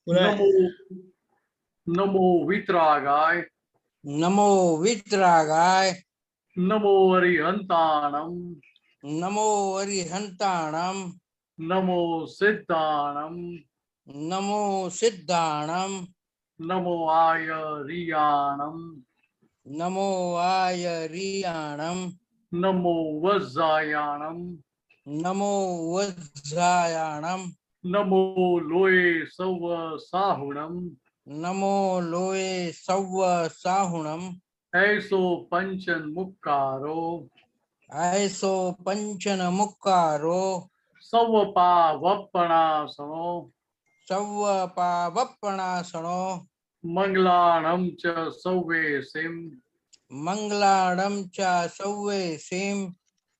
नमो नमो वितरागाय नमो वितरागाय नमो अरिहंताणम नमो अरिहंताणम नमो सिद्धाणम नमो सिद्धाणम नमो आयरियाणम नमो आयरियाणम नमो वज्रायाणम नमो वज्रायाणम नमो लोये सव साहुणम नमो लोये सव्व साहुणम ऐसो पंचन मुक्कारो ऐसो पंचन मुक्कारो सव पावपणासनो सव्व पावप्पणासनो मंगलाणं च सौवेसिं मंगलाणं च सौवेसिं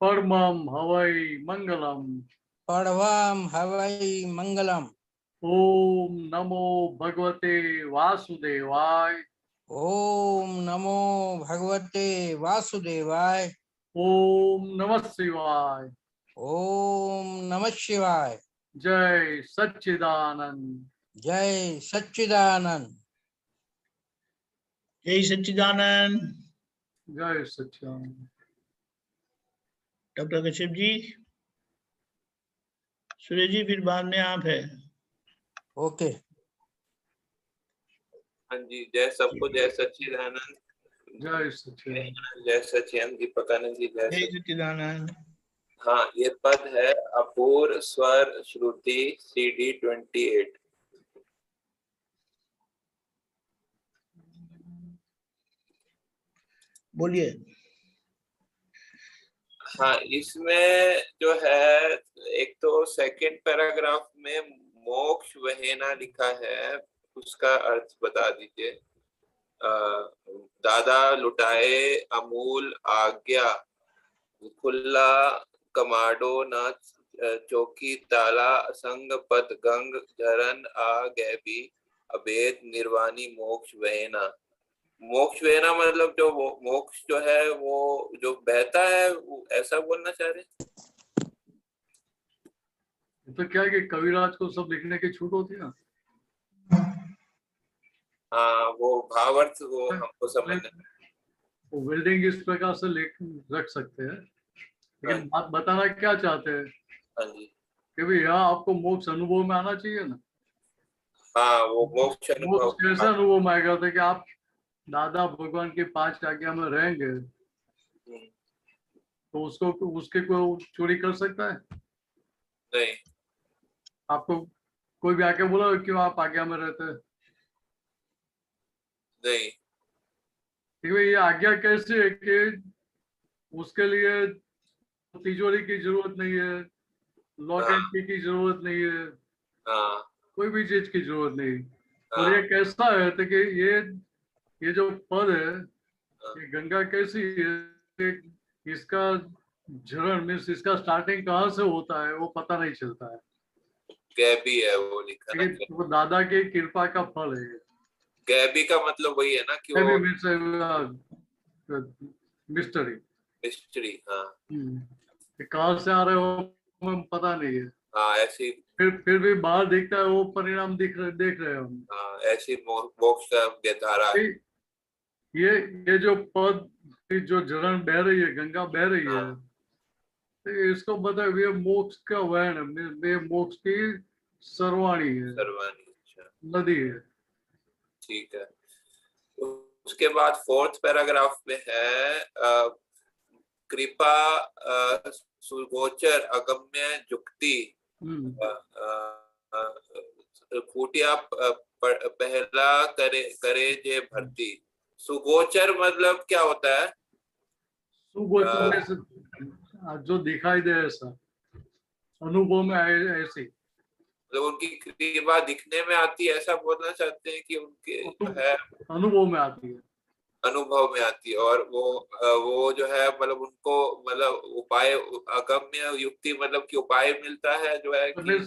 परमं हवै मंगलम् पड़वाम हवै मंगलम। ओम नमो भगवते वासुदेवाय ओम नमो भगवते वासुदेवाय ओम नमः शिवाय ओम नमः शिवाय। जय सच्चिदानंद जय सच्चिदानंद। जय सच्चिदानंद। जय सच्चिदानंद। डॉक्टर कश्यप जी, सूर्य जी फिर बाद में आप है। ओके। हाँ जी, जय सबको जय सच्चिदानंद। जय सच्चिदानंद। जय सच्चिदानंद दीपकानंद जी, जय सच्चिदानंद। हाँ, ये पद है अपूर्व स्वर श्रुति CD 28। बोलिए। हाँ, इसमें जो है एक तो सेकंड पैराग्राफ में मोक्ष वहेना लिखा है, उसका अर्थ बता दीजिए। दादा लुटाए अमूल आज्ञा, खुल्ला कमाडो न चौकी ताला असंग पद गंग झरन आ गए भी अभेद निर्वाणी मोक्ष वहेना। मोक्ष वहेना मतलब जो वो मोक्ष जो है वो जो बहता है, वो ऐसा बोलना चाह रहे। तो क्या है कि कविराज को सब लिखने की छूट होती है ना। हाँ, वो भावार्थ वो हमको समझना। वो बिल्डिंग इस प्रकार से रख सकते हैं, लेकिन बात बताना क्या चाहते हैं। हाँ जी, कि भाई यहाँ आपको मोक्ष अनुभव में आना चाहिए ना। हाँ, वो मोक्ष अनुभव कैसे अनुभव में आएगा था कि आप दादा भगवान की 5 आज्ञा में रहेंगे तो उसको उसके को चोरी कर सकता है? नहीं। आपको कोई भी आके बोला क्यों आप आज्ञा में रहते हैं? नहीं। ये आज्ञा कैसे है कि उसके लिए तिजोरी की जरूरत नहीं है, लॉक एंड की जरूरत नहीं है, कोई भी चीज की जरूरत नहीं। और ये कैसा है तो कि ये जो पद है, ये गंगा कैसी है, इसका झरण मीन्स इसका स्टार्टिंग कहाँ से होता है वो पता नहीं चलता है। गैबी है वो लिखा ना, वो दादा की कृपा का फल है। गैबी का मतलब वही है ना कि वो मिस्ट्री। हाँ। कहाँ से आ रहे हो पता नहीं है। हाँ, ऐसी फिर भी बाहर दिखता है वो परिणाम देख रहे हम। हाँ, ऐसी मोक्ष का धारा। ये जो पद जो झरण बह रही है, गंगा बह रही है, तो इसको बता ये मोक्ष का वहन है, मोक्ष की सर्वाणी है, नदी है। ठीक है। उसके बाद 4th पैराग्राफ में है कृपा सुगोचर अगम्य जुक्ति फूटिया पहला करे जे भर्ती। सुगोचर मतलब क्या होता है? सुगोचर जो दिखाई दे ऐसा, अनुभव में आए ऐसी, मतलब उनकी कृपा दिखने में आती है, ऐसा बोलना चाहते हैं कि उनके है अनुभव में आती है, अनुभव में आती है। और वो जो है मतलब उनको मतलब उपाय अगम्य युक्ति मतलब कि उपाय मिलता है जो है कि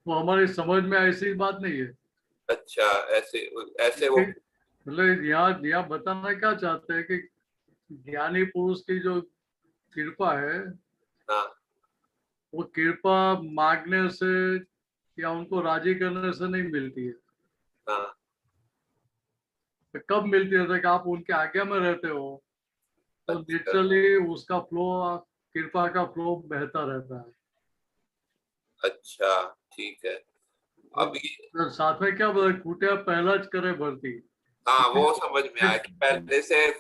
वो हमारी समझ में ऐसी बात नहीं है। अच्छा, ऐसे वो मतलब यहाँ बताना क्या चाहते हैं कि ज्ञानी पुरुष की जो कृपा है, वो कृपा मांगने से या उनको राजी करने से नहीं मिलती है। हाँ तो कब मिलती है? जब आप उनके आज्ञा में रहते हो तो अच्छा नेचुरली उसका फ्लो, कृपा का फ्लो बहता रहता है। अच्छा ठीक है। अभी तो साथ में क्या बोले, कुटिया पहला च करे भरती। हाँ वो समझ में आया कि पहले से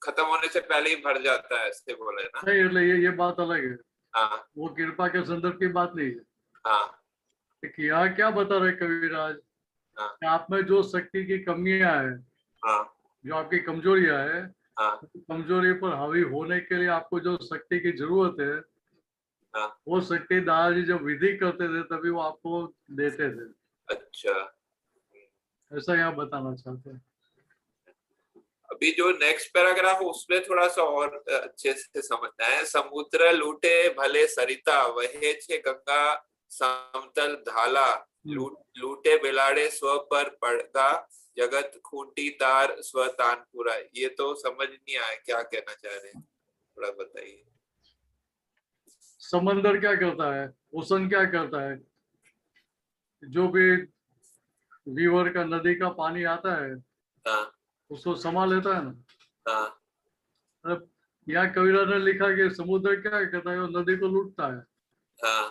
खत्म होने से पहले ही भर जाता है, ऐसे बोले ना। नहीं, मतलब ये बात अलग है, हाँ वो कृपा के संदर्भ की बात नहीं है। हाँ कि यहाँ क्या बता रहे कविराज, हाँ कि आप में जो शक्ति की कमियां है, हाँ जो आपकी कमजोरियां है, हाँ कमजोरी पर हावी होने के लिए आपको जो शक्ति की जरूरत है, हाँ वो शक्ति दादाजी जब विधि करते थे तभी वो आपको देते थे। अच्छा। ऐसा यहाँ बताना चाहते हैं। अभी जो नेक्स्ट पैराग्राफ उसमें थोड़ा सा और अच्छे से समझना है। समुद्र लूटे भले सरिता, वहे छे गंगा समतल धाला, लूटे बिलाड़े स्व पर पड़गा, जगत खूंटी तार स्व तानपुरा। ये तो समझ नहीं आया क्या कहना चाह रहे हैं, थोड़ा बताइए। समंदर क्या करता है, ओशन क्या करता है, जो भी रिवर का, नदी का पानी आता है हाँ उसको समा लेता है ना। हाँ मतलब यहाँ कविरा ने लिखा कि समुद्र क्या करता है, वो नदी को लूटता है। हाँ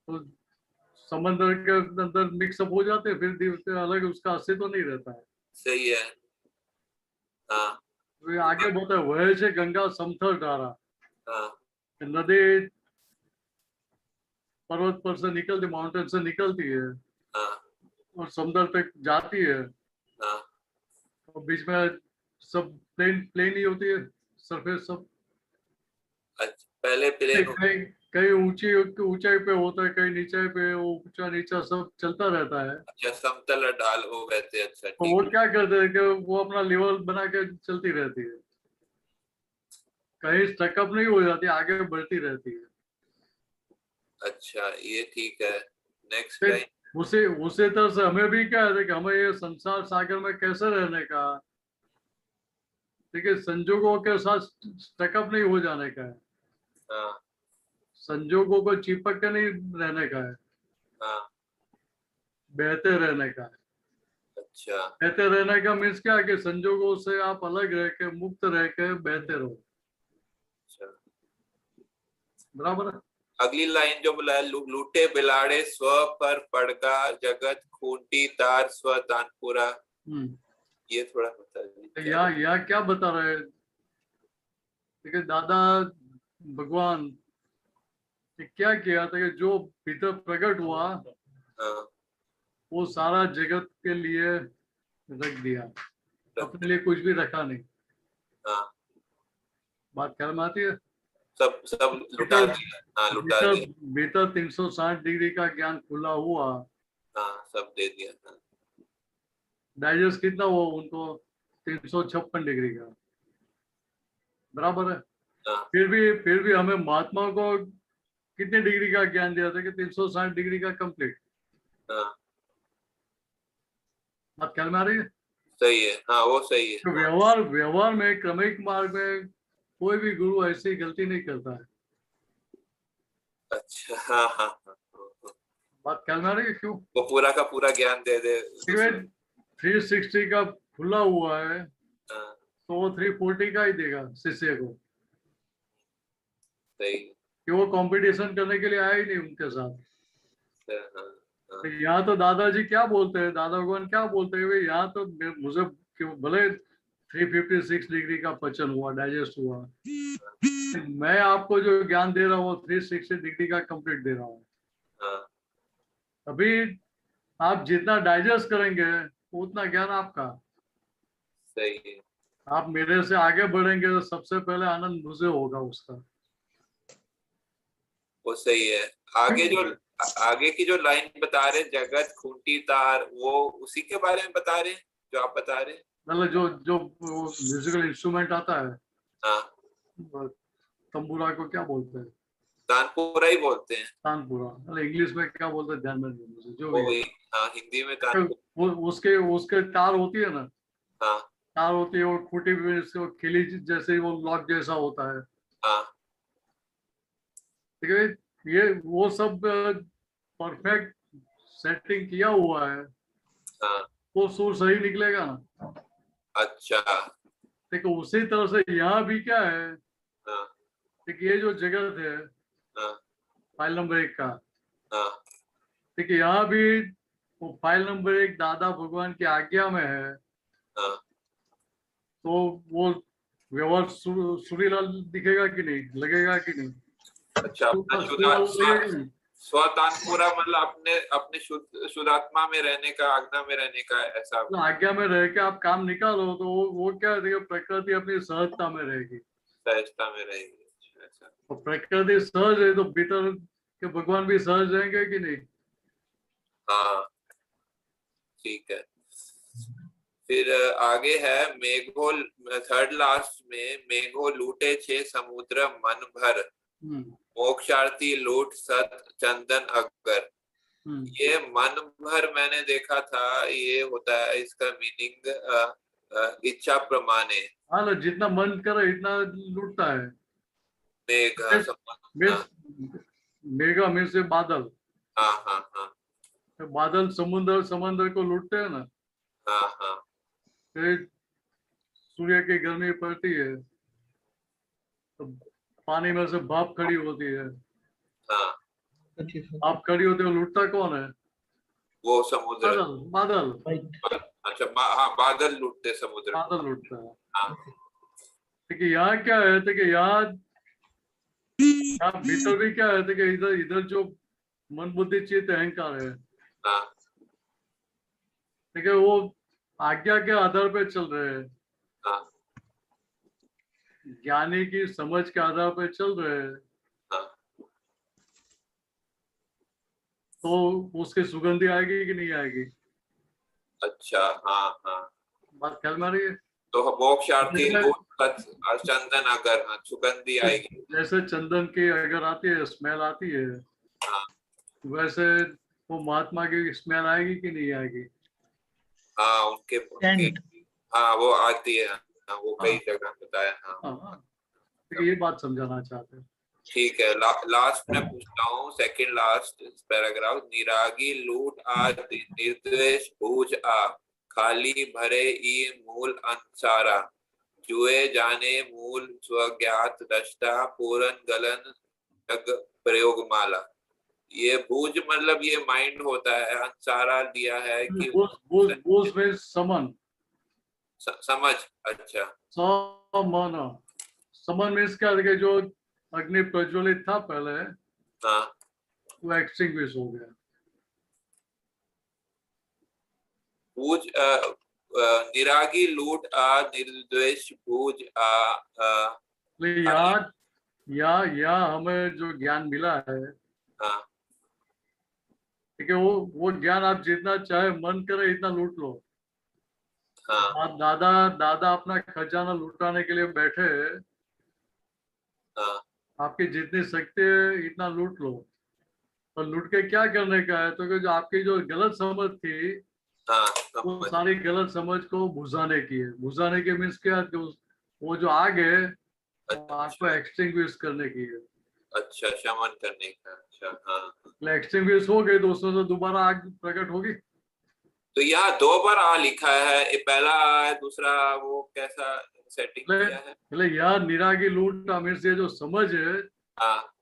तो समंदर के अंदर मिक्सअप हो जाते हैं, फिर अलग उसका अस्तित्व तो नहीं रहता है। सही है। हाँ तो ये आगे बोलता है, वह से गंगा समथर धारा, हाँ नदी पर्वत पर से निकलती, माउंटेन से निकलती है हाँ और समुद्र तक जाती है, हाँ और बीच में सब प्लेन प्लेन ही होती है, सरफेस सब। अच्छा पहले प्लेन कहीं कहीं ऊंची ऊंचाई पे होता है, कहीं नीचे पे, ऊंचा नीचा सब चलता रहता है। अच्छा समतल ढाल हो गए थे। अच्छा तो ठीक वो है। क्या करते हैं कि वो अपना लेवल बना के चलती रहती है, कहीं स्टकअप नहीं हो जाती, आगे बढ़ती रहती है। अच्छा ये ठीक है। नेक्स्ट फिर लाइन। उसी उसी तरह से हमें भी क्या है कि हमें ये संसार सागर में कैसे रहने का, ठीक है, संजोगों के साथ स्टकअप नहीं हो जाने का है, हाँ संजोगों को चिपक के नहीं रहने का है, हाँ बहते रहने का है। अच्छा बहते रहने का मीन्स क्या है कि संजोगों से आप अलग रह के, मुक्त रह के बहते रहो। अच्छा। बराबर है। अगली लाइन जो बोला है, लूटे बिलाड़े स्व पर पड़गा, जगत खूंटी तार स्व तानपुरा। ये थोड़ा बता दीजिए क्या यहाँ क्या बता रहे हैं, ठीक है, दादा भगवान ने क्या किया था कि जो भीतर प्रकट हुआ हाँ वो सारा जगत के लिए रख दिया, अपने लिए कुछ भी रखा नहीं। हाँ बात ख्याल में आती है। सब सब लुटा भीतर दिया। हाँ लुटा भीतर दिया। भीतर 360 डिग्री का ज्ञान खुला हुआ, हाँ सब दे दिया। हाँ डाइजेस्ट कितना हुआ उनको, 356 डिग्री का। बराबर है। हाँ फिर भी हमें महात्मा को कितने डिग्री का ज्ञान दिया था कि 360 डिग्री का कंप्लीट। हाँ बात ख्याल में आ रही है। सही है। हाँ वो सही है। तो हाँ व्यवहार में, क्रमिक मार्ग में कोई भी गुरु ऐसी गलती नहीं करता है। अच्छा हाँ हाँ हाँ बात ख्याल में आ रही है क्यों? वो पूरा का पूरा ज्ञान दे दे दूसरे। 360 का खुला हुआ है हाँ तो वो 340 का ही देगा शिष्य को, सही। कि वो कंपटीशन करने के लिए आया ही नहीं उनके साथ। हाँ हाँ तो यहाँ तो दादाजी क्या बोलते हैं, दादा भगवान क्या बोलते हैं, भाई यहाँ तो मुझे भले 356 डिग्री का पचन हुआ, डाइजेस्ट हुआ, मैं आपको जो ज्ञान दे रहा हूँ 360 डिग्री का कंप्लीट दे रहा हूँ। हाँ अभी आप जितना डाइजेस्ट करेंगे उतना ज्ञान आपका। सही है। आप मेरे से आगे बढ़ेंगे तो सबसे पहले आनंद मुझे होगा उसका। वो सही है। आगे की जो लाइन बता रहे जगत खूंटी तार, वो उसी के बारे में बता रहे हैं जो आप बता रहे हैं। मतलब जो म्यूजिकल इंस्ट्रूमेंट आता है, हाँ तंबूरा को क्या बोलते हैं? तानपुरा ही बोलते हैं। तानपुरा। मतलब इंग्लिश में क्या बोलते हैं ध्यान में नहीं मुझे, जो भी वो है। हाँ हिंदी में तानपुरा। उसके उसके तार होती है ना, हाँ तार होती है, और खूंटी भी इसको खिली जैसे वो लॉक जैसा होता है। हाँ ठीक है, ये वो सब परफेक्ट सेटिंग किया हुआ है हाँ वो सुर सही निकलेगा ना। अच्छा देखो उसी तरह से यहाँ भी क्या है, हाँ देखिए ये जो जगत है हाँ फाइल नंबर 1 का, हाँ देखिए यहाँ भी वो फाइल नंबर 1 दादा भगवान की आज्ञा में है, हाँ तो वो व्यवहार सुरीला दिखेगा कि नहीं, लगेगा कि नहीं? अच्छा अपना सुरीला लगेगा कि नहीं? स्वतानपुरा मतलब अपने अपने शुद्धात्मा में रहने का, आज्ञा में रहने का, ऐसा तो आज्ञा में रह के आप काम निकालो तो वो क्या देखो, प्रकृति अपनी सहजता में रहेगी। सहजता में रहेगी। अच्छा तो प्रकृति सहज है तो भीतर के भगवान भी सहज रहेंगे कि नहीं? हाँ ठीक है। फिर आगे है मेघो, थर्ड लास्ट में, मेघो लूटे छे समुद्र मन भर, मोक्षार्थी लूट सत चंदन अगर। ये मन भर मैंने देखा था, ये होता है इसका मीनिंग इच्छा प्रमाणे। हाँ, जितना मन करे इतना लूटता है। मेघ मेघा में से बादल, हाँ हाँ हाँ बादल समुद्र को लूटते हैं ना। हाँ हाँ फिर सूर्य की गर्मी पड़ती है तो पानी में से भाप खड़ी होती है, हाँ भाप खड़ी होती है, लूटता कौन है? वो समुद्र, बादल। अच्छा हाँ बादल लूटते समुद्र, बादल लूटता है। हाँ देखिए यहाँ क्या है, देखिए यहाँ भीतर भी क्या है, देखिए इधर इधर जो मन बुद्धि चित्त अहंकार है, हाँ देखिए वो आज्ञा के आधार पे चल रहे हैं, हाँ ज्ञानी की समझ के आधार पे चल रहे हैं, हाँ तो उसकी सुगंधी आएगी कि नहीं आएगी? अच्छा हाँ हाँ बात ख्याल में आ रही है? तो मोक्षार्थी चंदन अगर, हाँ सुगंधी आएगी। जैसे चंदन की अगर आती है स्मेल आती है, हाँ वैसे वो महात्मा की स्मेल आएगी कि नहीं आएगी? हाँ उनके हाँ वो आती है, हाँ, वो कई जगह बताया। हाँ तो ये बात समझाना चाहते हैं। ठीक है। लास्ट में पूछता हूँ, सेकंड लास्ट पैराग्राफ। निरागी लूट आ निर्द्वेष बूझ आ, खाली भरे ई मूल अंसारा, जुए जाने मूल स्वज्ञात दृष्टा, पूरन गलन जग प्रयोग माला। ये बूझ मतलब ये माइंड होता है, अंसारा दिया है कि बूझ में समन, समझ। अच्छा समन, समन मीन्स क्या है, जो अग्नि प्रज्वलित था पहले, हाँ वो एक्सटिंग्विश हो गया। बूझ निरागी लूट आ निर्द्वेष बूझ आ, या हमें जो ज्ञान मिला है, हाँ ठीक है, वो ज्ञान आप जितना चाहे मन करे इतना लूट लो। हाँ दादा अपना खजाना लुटाने के लिए बैठे, हाँ आपकी जितनी शक्ति है इतना लूट लो। और लूट के क्या करने का है, तो जो आपकी जो गलत समझ थी, हाँ वो सारी गलत समझ को भुजाने की है। भुजाने के मीन्स क्या, वो जो आग है आपको एक्सटिंग्विश करने की है। अच्छा शमन करने का। अच्छा हाँ एक्सटिंग्विश हो गई तो उसमें से दोबारा आग प्रकट होगी। तो यहाँ 2 बार आ लिखा है, ये पहला आ है, दूसरा वो कैसा सेटिंग किया है? पहले यार निरागी लूट मीन्स ये जो समझ है, हाँ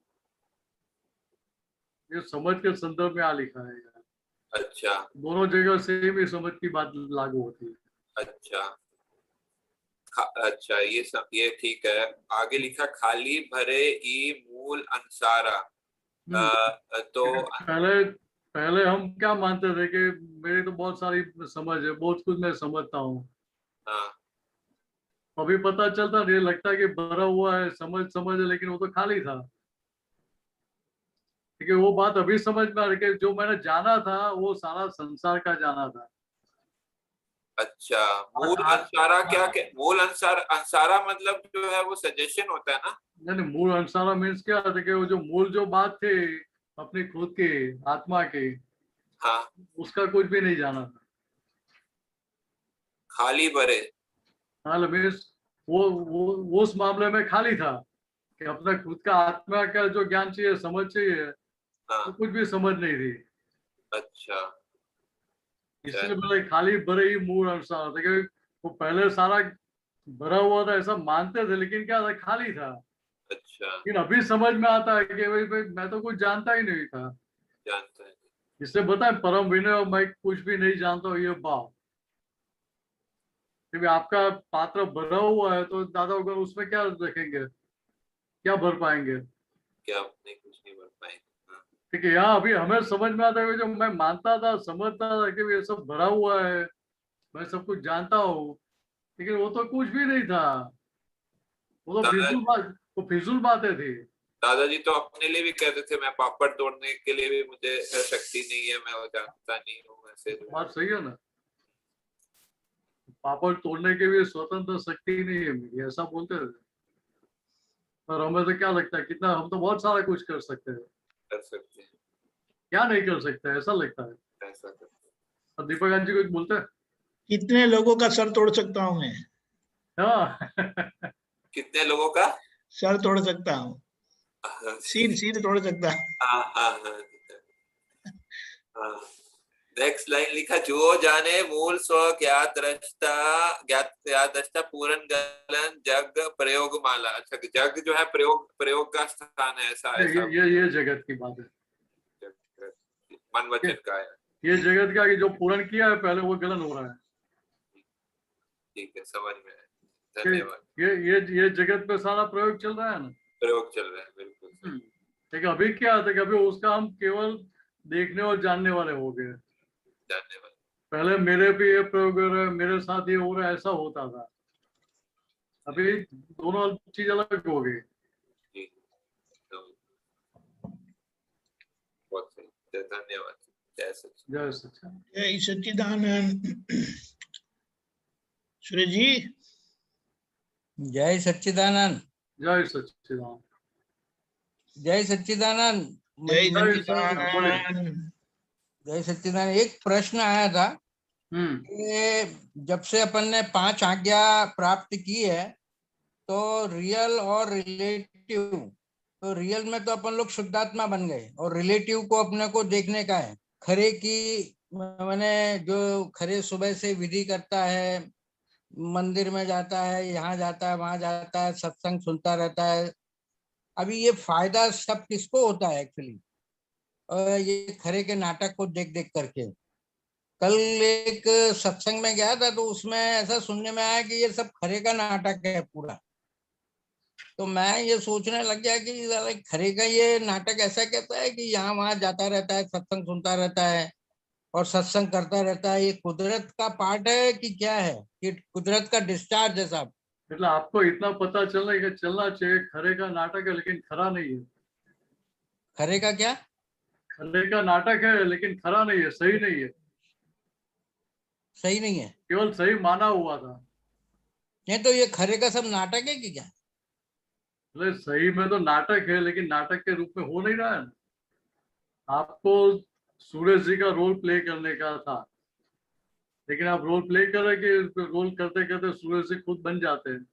ये समझ के संदर्भ में आ लिखा है। अच्छा दोनों जगह सेम ही समझ की बात लागू होती है। अच्छा अच्छा ये ठीक है। आगे लिखा खाली भरे ई मूल अंसारा। तो पहले हम क्या मानते थे कि मेरी तो बहुत सारी समझ है, बहुत कुछ मैं समझता हूँ। हाँ अभी पता चलता ये लगता है कि भरा हुआ है, समझ है, लेकिन वो तो खाली था। ठीक है, वो बात अभी समझ में आ रही है, जो मैंने जाना था वो सारा संसार का जाना था। अच्छा मूल अंसारा क्या मूल अंसारा मतलब जो है वो सजेशन होता है ना? नहीं, मूल अंसारा मीन्स क्या था कि वो जो मूल जो बात थी अपनी खुद की आत्मा की, हाँ उसका कुछ भी नहीं जाना था। खाली भरे, हाँ मीन्स वो उस मामले में खाली था कि अपना खुद का आत्मा का जो ज्ञान चाहिए, समझ चाहिए, हाँ तो कुछ भी समझ नहीं थी। अच्छा इसलिए मैंने खाली भरे ही मूड अनुसार था कि वो पहले सारा भरा हुआ था ऐसा मानते थे, लेकिन क्या था, खाली था। अच्छा, लेकिन अभी समझ में आता है कि भाई मैं तो कुछ जानता ही नहीं था। जानता है। इससे बताए परम विनय और मैं कुछ भी नहीं जानता हूँ, ये भाव। क्योंकि आपका पात्र भरा हुआ है तो दादा अगर उसमें क्या रखेंगे, क्या भर पाएंगे? क्या आपने कुछ नहीं भर पाएंगे। हाँ, ठीक है, यहाँ अभी हमें समझ में आता है कि जो मैं मानता था, समझता था कि ये सब भरा हुआ है, मैं सब कुछ जानता हूँ, लेकिन वो तो कुछ भी नहीं था। वो तो दादा फिजूल बात, वो फिजूल बातें थी। दादाजी तो अपने लिए भी कहते थे, मैं पापड़ तोड़ने के लिए भी मुझे शक्ति नहीं है, मैं वो जानता नहीं हूँ, ऐसे। बात सही है ना, पापड़ तोड़ने के भी स्वतंत्र शक्ति नहीं है मेरी, ऐसा बोलते थे। और हमें तो क्या लगता है, कितना हम तो बहुत सारा कुछ कर सकते हैं, कर सकते हैं, क्या नहीं कर सकते, ऐसा लगता है। ऐसा करते हैं। और दीपक जी कुछ बोलते हैं? कितने लोगों का सर तोड़ सकता हूँ मैं? हाँ कितने लोगों का सर तोड़ सकता हूँ, सिर तोड़ सकता हूँ। हाँ हाँ हाँ। नेक्स्ट लाइन लिखा, जो जाने मूल स्व ज्ञात दृष्टा पूर्ण गलन जग प्रयोग माला। अच्छा, जग जो है प्रयोग का स्थान है, ऐसा ऐसा ये जगत की बात है, मन वचन का है। ये जगत का कि जो पूर्ण किया है पहले वो गलन हो रहा है। ठीक है, समझ में है, धन्यवाद। ये जगत पे सारा प्रयोग चल रहा है ना, प्रयोग चल रहा है, बिल्कुल। लेकिन अभी क्या था कि अभी उसका हम केवल देखने और जानने वाले हो गए। धन्यवाद। पहले मेरे भी ये प्रयोग हो रहा है, मेरे साथ ये हो रहा है, ऐसा होता था। अभी दोनों चीज अलग हो गई। जी, तो बहुत सही, धन्यवाद। जय सच्चिदानंद। जय सच्चिदानंद। जय सच्चिदानंद। सूर्य जी, जय सच्चिदानंद। जय सच्चिदानंद। जय सच्चिदानंद। जय मंदिर से सच्चिदानंद। जय सच्चिदानंद। एक प्रश्न आया था कि जब से अपन ने 5 आज्ञा प्राप्त की है, तो रियल और रिलेटिव, तो रियल में तो अपन लोग शुद्धात्मा बन गए, और रिलेटिव को अपने को देखने का है। खरे की मैंने जो खरे सुबह से विधि करता है, मंदिर में जाता है, यहाँ जाता है, वहां जाता है, सत्संग सुनता रहता है, अभी ये फायदा सब किसको होता है एक्चुअली? ये खरे के नाटक को देख देख करके। कल एक सत्संग में गया था तो उसमें ऐसा सुनने में आया कि ये सब खरे का नाटक है पूरा। तो मैं ये सोचने लग गया कि खरे का ये नाटक ऐसा कहता है कि यहाँ वहां जाता रहता है, सत्संग सुनता रहता है और सत्संग करता रहता है, ये कुदरत का पार्ट है कि क्या है? ये कुदरत का डिस्चार्ज है साहब। मतलब आपको इतना पता चलना चाहिए खरे का नाटक है लेकिन खरा नहीं है। खरे का क्या? खरे का नाटक है लेकिन खरा नहीं है, सही नहीं है, सही नहीं है? केवल सही माना हुआ था। नहीं तो ये खरे का सब नाटक है कि क्या? मतलब सही में तो नाटक है, लेकिन नाटक के रूप में हो नहीं रहा है ना। आपको सूरज जी का रोल प्ले करने का था, लेकिन आप रोल प्ले कर रहे कि रोल करते करते सूरज जी खुद बन जाते हैं।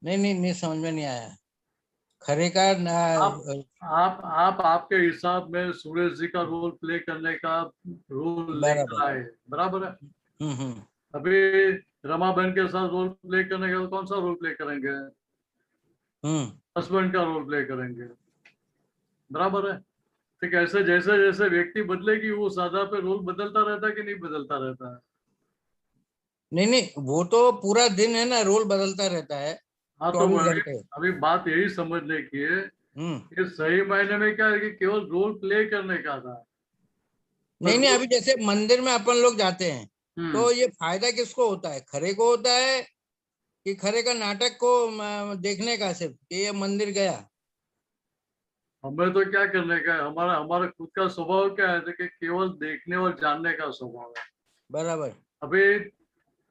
नहीं समझ में नहीं आया। खरे का आप आपके हिसाब में सूरज जी का रोल प्ले करने का रोल लेकर आए, बराबर है। अभी रमा बहन के साथ रोल प्ले करने का, कौन सा रोल प्ले करेंगे? हस्बैंड का रोल प्ले करेंगे, बराबर है। ठीक, ऐसे जैसे जैसे व्यक्ति बदलेगी वो सादा पे रोल बदलता रहता है कि नहीं बदलता रहता है? नहीं वो तो पूरा दिन है ना, रोल बदलता रहता है। हाँ, तो अभी बात यही समझने की है कि सही मायने में क्या है कि केवल रोल प्ले करने का था। नहीं अभी जैसे मंदिर में अपन लोग जाते हैं तो ये फायदा किसको होता है? खरे को होता है कि खरे का नाटक को देखने का, सिर्फ ये मंदिर गया? हमें तो क्या करने का है, हमारा हमारा खुद का स्वभाव क्या है कि केवल देखने और जानने का स्वभाव है, बराबर। अभी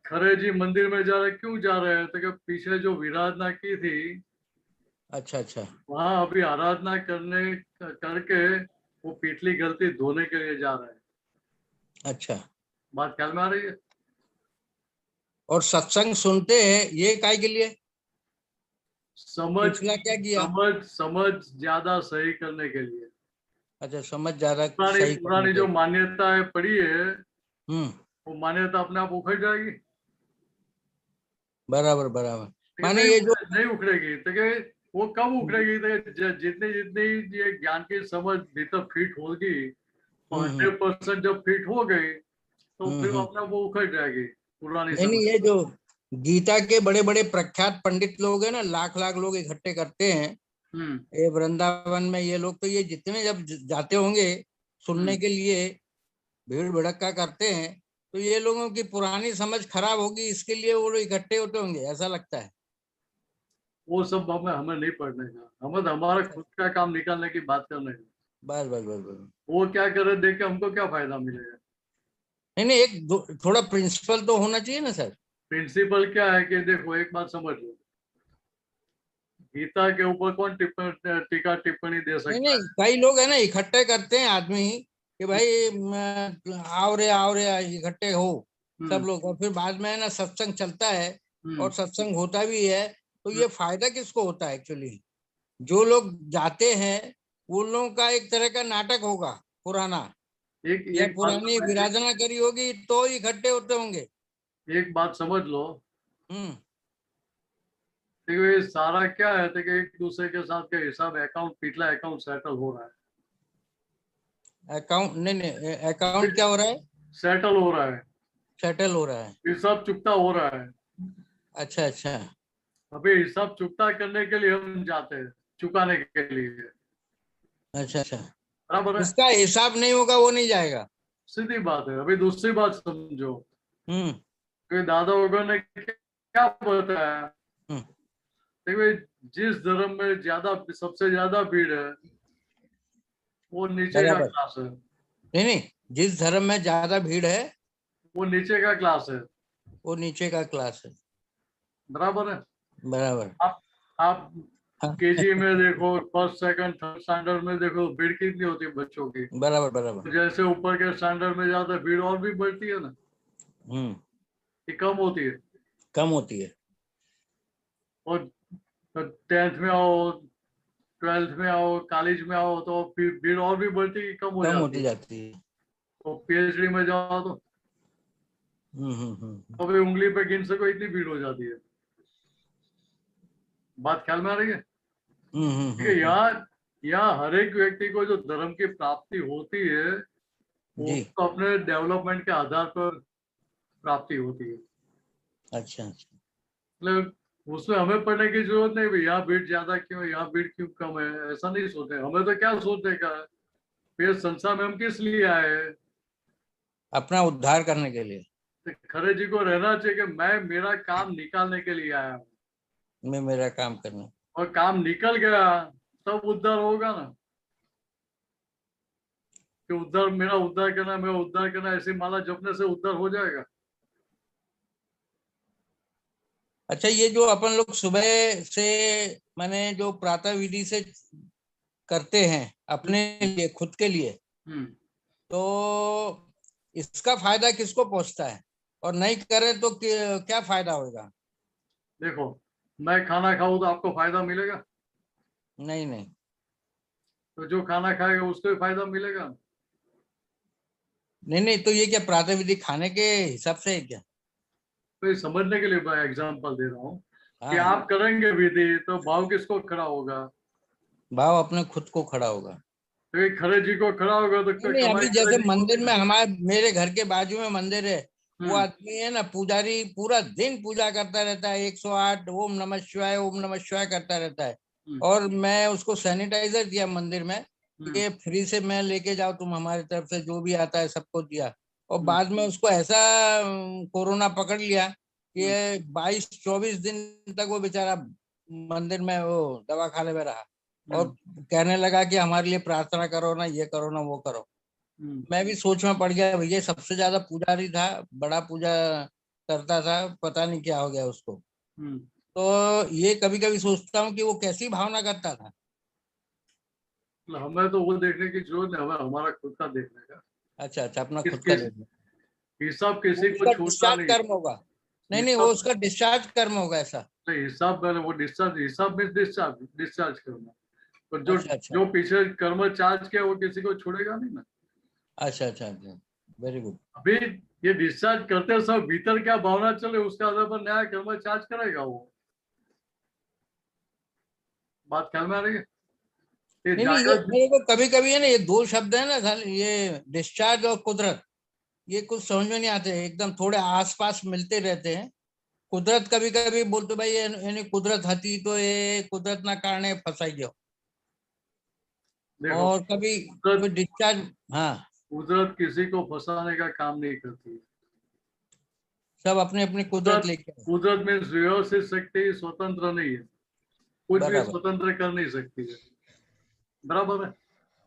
खरे जी मंदिर में जा रहे, क्यों जा रहे हैं? तो पीछे जो विराधना की थी, अच्छा, वहां अभी आराधना करके वो पिछली गलती धोने के लिए जा रहे हैं। अच्छा, बात ख्याल में आ रही है? और सत्संग सुनते हैं ये काय के लिए? समझ क्या किया? समझ ज्यादा सही करने के लिए। अच्छा, समझ ज्यादा पुरानी सही पुरानी जो मान्यताएं पड़ी है हम्म, वो मान्यता अपने आप उखड़ जाएगी। बराबर बराबर। लेकिन माने ये जो नहीं उखड़ेगी तो कि वो कब उखड़ेगी तो जितनी जितनी ये ज्ञान की समझ भीतर फिट होगी, 100% जब फिट हो गई तो फिर अपना वो उखड़ जाएगी पुरानी नहीं समझ। ये जो गीता के बड़े बड़े प्रख्यात पंडित लोग हैं ना, लाख लाख लोग इकट्ठे करते हैं ये वृंदावन में, ये लोग तो ये जितने जब जाते होंगे सुनने के लिए, भीड़ भड़का करते हैं, तो ये लोगों की पुरानी समझ खराब होगी, इसके लिए वो लोग इकट्ठे होते होंगे, ऐसा लगता है। वो सब हमें नहीं पढ़ने का, हमें तो हमारा खुद का काम निकालने की बात करने का। बस बस बस बस। वो क्या करे देख के हमको क्या फायदा मिलेगा? नहीं नहीं, थोड़ा प्रिंसिपल तो होना चाहिए ना सर। प्रिंसिपल क्या है कि देखो एक बात समझ लो, गीता के ऊपर कौन टीका टिप्पणी दे नहीं सकता नहीं, है? कई लोग है ना इकट्ठे करते हैं आदमी कि भाई आओ रे इकट्ठे हो सब लोग, और फिर बाद में है ना सत्संग चलता है और सत्संग होता भी है, तो ये फायदा किसको होता है एक्चुअली? जो लोग जाते हैं उन लोगों का एक तरह का नाटक होगा पुराना, या एक पुरानी विराधना करी होगी तो इकट्ठे होते होंगे। एक बात समझ लो, हम्म, देखो ये सारा क्या है कि एक दूसरे के साथ का हिसाब, अकाउंट पिछला अकाउंट सेटल हो रहा है। अकाउंट नहीं नहीं, अकाउंट क्या हो रहा है? सेटल हो रहा है, सेटल हो रहा है। हिसाब चुकता हो रहा है। अच्छा अच्छा अभी हिसाब चुकता करने के लिए हम जाते हैं, चुकाने के लिए। अच्छा अच्छा। बराबर है, इसका हिसाब नहीं होगा वो नहीं जाएगा। सीधी बात है। अभी दूसरी बात समझो हम्म कि दादा वगैरह ने क्या बताया, हम्म, देखो जिस धर्म में ज्यादा सबसे ज्यादा भीड़ है वो नीचे का बराबर। क्लास है। नहीं नहीं, जिस धर्म में ज्यादा भीड़ है वो नीचे का क्लास है। वो नीचे का क्लास है। बराबर है। बराबर। आप हाँ, केजी में देखो, फर्स्ट सेकंड थर्ड स्टैंडर्ड में देखो, भीड़ कितनी होती है बच्चों की। बराबर बराबर। जैसे ऊपर के स्टैंडर्ड में जाता है भीड़ और भी बढ़ती है ना, हम्म, कि कम होती है। कम होती है। और 10th में आओ, 12th में आओ, कॉलेज में आओ तो फिर भीड़ और भी बढ़ती है कि कम हो कम जाती होती है। जाती है। तो पीएचडी में जाओ तो अभी उंगली पे गिन सको इतनी भीड़ हो जाती है। बात ख्याल में आ रही है? ठीक है। यहाँ हर एक व्यक्ति को जो धर्म की प्राप्ति होती है वो जी। तो अपने डेवलपमेंट के आधार पर प्राप्ति होती है। अच्छा अच्छा। मतलब उसमें हमें पढ़ने की जरूरत नहीं, भाई यहाँ भीड़ ज्यादा क्यों है, यहाँ भीड़ क्यों कम है, ऐसा नहीं सोचते। हमें तो क्या सोचने का है, फिर संसार में हम किस लिए आए हैं? अपना उद्धार करने के लिए। तो खरे जी को रहना चाहिए कि मैं मेरा काम निकालने के लिए आया हूँ, मैं मेरा काम करना। और काम निकल गया तब उद्धार होगा ना। कि उद्धार, मेरा उद्धार करना, मेरा उद्धार करना, ऐसी माला जपने से उद्धार हो जाएगा? अच्छा, ये जो अपन लोग सुबह से माने जो प्रातः विधि से करते हैं अपने लिए, खुद के लिए, तो इसका फायदा किसको पहुंचता है? और नहीं करे तो क्या फायदा होगा? देखो, मैं खाना खाऊं तो आपको फायदा मिलेगा? नहीं नहीं। तो जो खाना खाएगा उसको भी फायदा मिलेगा। नहीं नहीं, तो ये क्या प्रातः विधि खाने के हिसाब से है क्या? तो ये समझने के लिए मैं एग्जांपल दे रहा हूँ कि हाँ, आप करेंगे विधि तो भाव किसको खड़ा होगा? भाव अपने खुद को खड़ा होगा। तो ये खरे जी को खड़ा होगा तो नहीं नहीं, कमाई अभी खरे जैसे जी को मंदिर होगी में ना। हमारे, मेरे घर के बाजू में मंदिर है, वो हम्म आदमी है ना पुजारी, पूरा दिन पूजा करता रहता है, 108 ओम नमः शिवाय ओम नमः शिवाय करता रहता है। हम्म और मैं उसको सैनिटाइजर दिया मंदिर में, हम्म ये फ्री से मैं लेके जाओ तुम, हमारी तरफ से जो भी आता है सबको दिया। और हम्म बाद में उसको ऐसा कोरोना पकड़ लिया कि हम्म 22-24 दिन तक वो बेचारा मंदिर में वो दवा खाने में रहा, और हम्म कहने लगा कि हमारे लिए प्रार्थना करो ना, ये करो ना, वो करो। हम्म मैं भी सोच में पड़ गया, भैया सबसे ज्यादा पुजारी था, बड़ा पूजा करता था, पता नहीं क्या हो गया उसको। हम्म। तो ये कभी कभी सोचता हूँ कि वो कैसी भावना करता था। मतलब हमें तो वो देखने की जरूरत नहीं, हमें हमारा खुद का देखने का। अच्छा अच्छा, अपना किस खुद का किस देखना। हिसाब वो किसी को उसका छूटना डिस्चार्ज नहीं। कर्म होगा। नहीं नहीं, वो हिसाब उसका डिस्चार्ज कर्म होगा ऐसा। नहीं, हिसाब मैंने वो डिस्चार्ज, हिसाब में डिस्चार्ज डिस्चार्ज करना। पर जो जो पीछे कर्म चार्ज किया वो किसी को छोड़ेगा नहीं ना। अच्छा अच्छा, वेरी गुड। अभी ये डिस्चार्ज करते सब भीतर क्या भावना चले उसके आधार पर नया कर्म चार्ज करेगा वो। बात ख्याल में आ रही है? नहीं नहीं, ये मेरे को कभी कभी है ना, ये दो शब्द है ना सर, ये डिस्चार्ज और कुदरत, ये कुछ समझ में नहीं आते, एकदम थोड़े आसपास मिलते रहते हैं। कुदरत कभी कभी बोलते भाई ये कुदरत हती तो ये कुदरत ना कारणे फंसाई गयो, और कभी डिस्चार्ज। हाँ, कुदरत किसी को फंसाने का काम नहीं करती। सब अपने अपने कुदरत लेके। कुदरत में व्यवस्थित शक्ति स्वतंत्र नहीं है, कुछ भी स्वतंत्र कर नहीं सकती है। बराबर है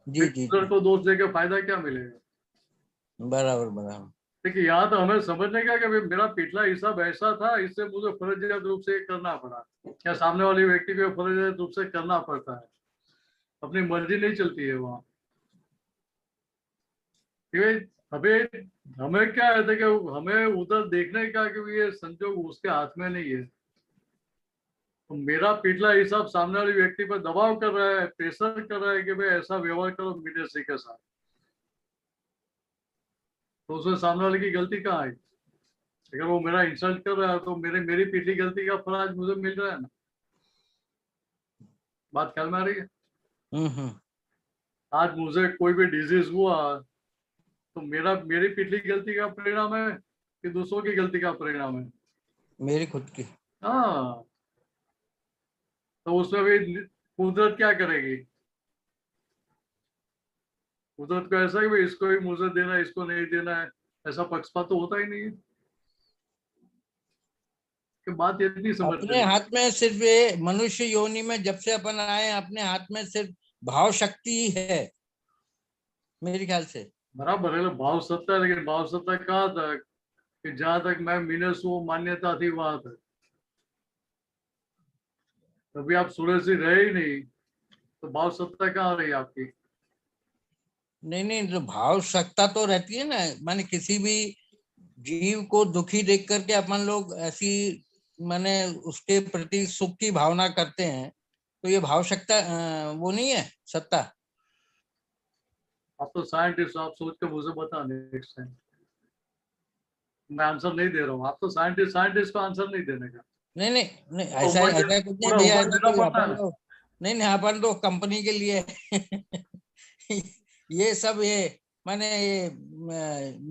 जी जी। कुदरत को दोष देकर फायदा क्या मिलेगा? बराबर बराबर। देखिए यहाँ तो हमें समझने का कि मेरा पिछला हिसाब ऐसा था, इससे मुझे फर्जियात रूप से करना पड़ा, क्या सामने वाले व्यक्ति को फर्जियात रूप से करना पड़ता है, अपनी मर्जी नहीं चलती है वहाँ। अभी हमें क्या है कि हमें उधर देखने का कि ये संजोग उसके हाथ में नहीं है। तो मेरा पिछला हिसाब सामने वाले व्यक्ति पर दबाव कर रहा है, प्रेशर कर रहा है कि भाई ऐसा व्यवहार करो मीडिया के साथ, तो उसमें सामने वाले की गलती कहाँ आई? अगर वो मेरा इंसल्ट कर रहा है तो मेरी पिछली गलती का फल आज मुझे मिल रहा है ना। बात ख्याल में आ रही है? आज मुझे कोई भी डिजीज हुआ तो मेरी पिछली गलती का परिणाम है कि दूसरों की गलती का परिणाम है? मेरी खुद की। हाँ, तो उसमें भी कुदरत क्या करेगी? कुदरत को ऐसा कि भाई इसको ही मुझे देना है, इसको नहीं देना है, ऐसा पक्षपात तो होता ही नहीं है। कि बात इतनी समझ अपने हाथ में सिर्फ ये मनुष्य योनि में जब से अपन आए, अपने हाथ में सिर्फ भाव शक्ति है मेरे ख्याल से। बराबर है, भाव सत्ता है, लेकिन भाव सत्ता कहाँ तक कि जहां तक मैं मीनस वो मान्यता थी वहां तक। कभी आप सूरज से रहे ही नहीं तो भाव सत्ता कहाँ रही आपकी? नहीं नहीं, जो भाव सत्ता तो रहती है ना, माने किसी भी जीव को दुखी देख करके अपन लोग ऐसी माने उसके प्रति सुख की भावना करते हैं, तो ये भाव सत्ता वो नहीं है सत्ता। आप तो साइंटिस्ट, आप सोच के मुझे बता नेक्स्ट टाइम। मैं आंसर नहीं दे रहा हूँ, आप तो साइंटिस्ट को आंसर नहीं देने का। नहीं नहीं नहीं, ऐसा ऐसा कुछ नहीं भैया, ऐसा कोई अपन तो नहीं नहीं, अपन तो कंपनी के लिए ये सब ये माने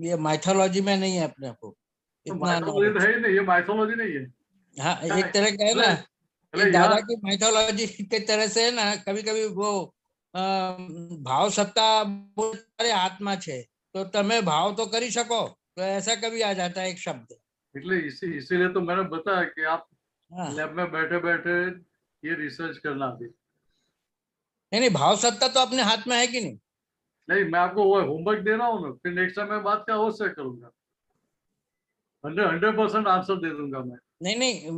ये माइथोलॉजी में नहीं है अपने को इतना। माइथोलॉजी है ही नहीं, ये माइथोलॉजी नहीं है। हाँ, एक तरह का है ना, ये दादा की माइथोलॉजी के तरह से है ना, कभी कभी वो भाव सत्ता बोले आत्मा छे तो तमे भाव तो करी सको, तो ऐसा कभी आ जाता है एक शब्द। इसीलिए तो मैंने बताया कि आप लैब में बैठे बैठे ये रिसर्च करना भी नहीं, भाव सत्ता तो अपने हाथ में है कि नहीं? नहीं, मैं आपको वो होमवर्क दे रहा हूँ ना, फिर नेक्स्ट टाइम मैं बात क्या हो से करूंगा, 100% आंसर दे दूंगा मैं। नहीं नहीं,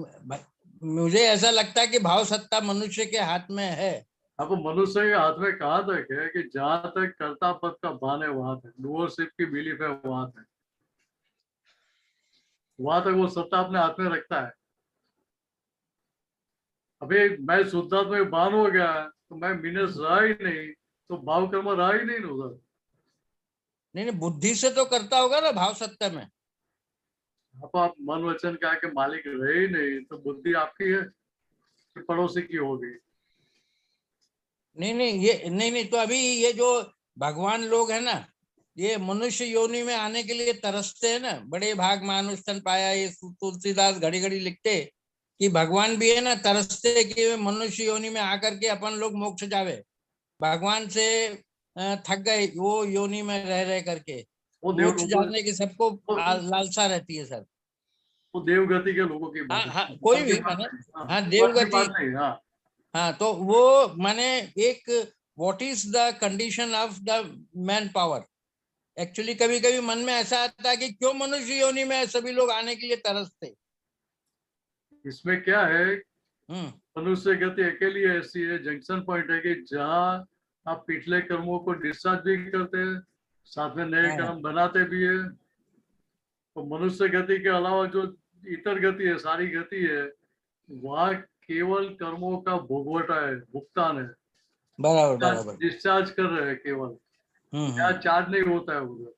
मुझे ऐसा लगता है कि भाव सत्ता मनुष्य के हाथ में है। आपको मनुष्य के हाथ में कहाँ तक है कि जहां तक कर्ता पद का भान है वहां तक, डूअरशिप की बिलीफ है वहां तक वो सत्ता अपने हाथ में रखता है। अभी मैं शुद्धात्मा में भान हो गया तो मैं मीनस रहा ही नहीं, तो भाव कर्म रहा ही नहीं उधर। नहीं, बुद्धि से तो करता होगा ना भाव सत्ता में। आप मन वचन का के मालिक रहे ही नहीं तो बुद्धि आपकी है कि पड़ोसी की होगी? नहीं नहीं, ये नहीं नहीं, तो अभी ये जो भगवान लोग है ना, ये मनुष्य योनि में आने के लिए तरसते हैं ना, बड़े भाग मानुष तन पाया, ये तुलसीदास घड़ी घड़ी लिखते कि भगवान भी है ना तरसते कि मनुष्य योनि में आकर के अपन लोग मोक्ष जावे, भगवान से थक गए वो योनि में रह करके, मोक्ष जाने की सबको लालसा रहती है सर। वो देवगति के लोगों की बात। हाँ, कोई भी माने, हाँ देवगति। हाँ, तो वो माने एक what is the condition of the man power. Actually कभी कभी मन में ऐसा आता है कि क्यों मनुष्य योनि में सभी लोग आने के लिए तरसते। इसमें क्या है, मनुष्य गति अकेली ऐसी है, जंक्शन पॉइंट है कि जहाँ आप पिछले कर्मों को डिस्चार्ज भी करते हैं, साथ में नए कर्म बनाते भी है। तो मनुष्य गति के अलावा जो इतर गति है, सारी गति है, वहाँ केवल कर्मों का भोगवटा है, भुगतान है। बराबर बराबर। डिस्चार्ज कर रहे हैं केवल, क्या चार्ज नहीं होता है उधर।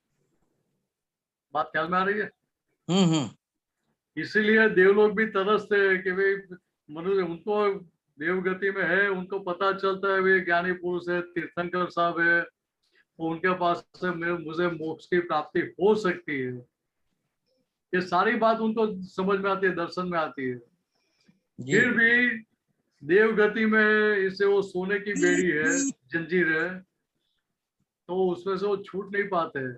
बात ख्याल में आ रही है? इसीलिए देवलोग भी तरसते हैं कि भाई मनुष्य, उनको देवगति में है, उनको पता चलता है वे ज्ञानी पुरुष है, तीर्थंकर साहब है, तो उनके पास से मुझे मोक्ष की प्राप्ति हो सकती है। ये सारी बात उनको समझ में आती है, दर्शन में आती है। फिर भी देवगति में इसे वो सोने की बेड़ी है, जंजीर है, तो उसमें से वो छूट नहीं पाते हैं।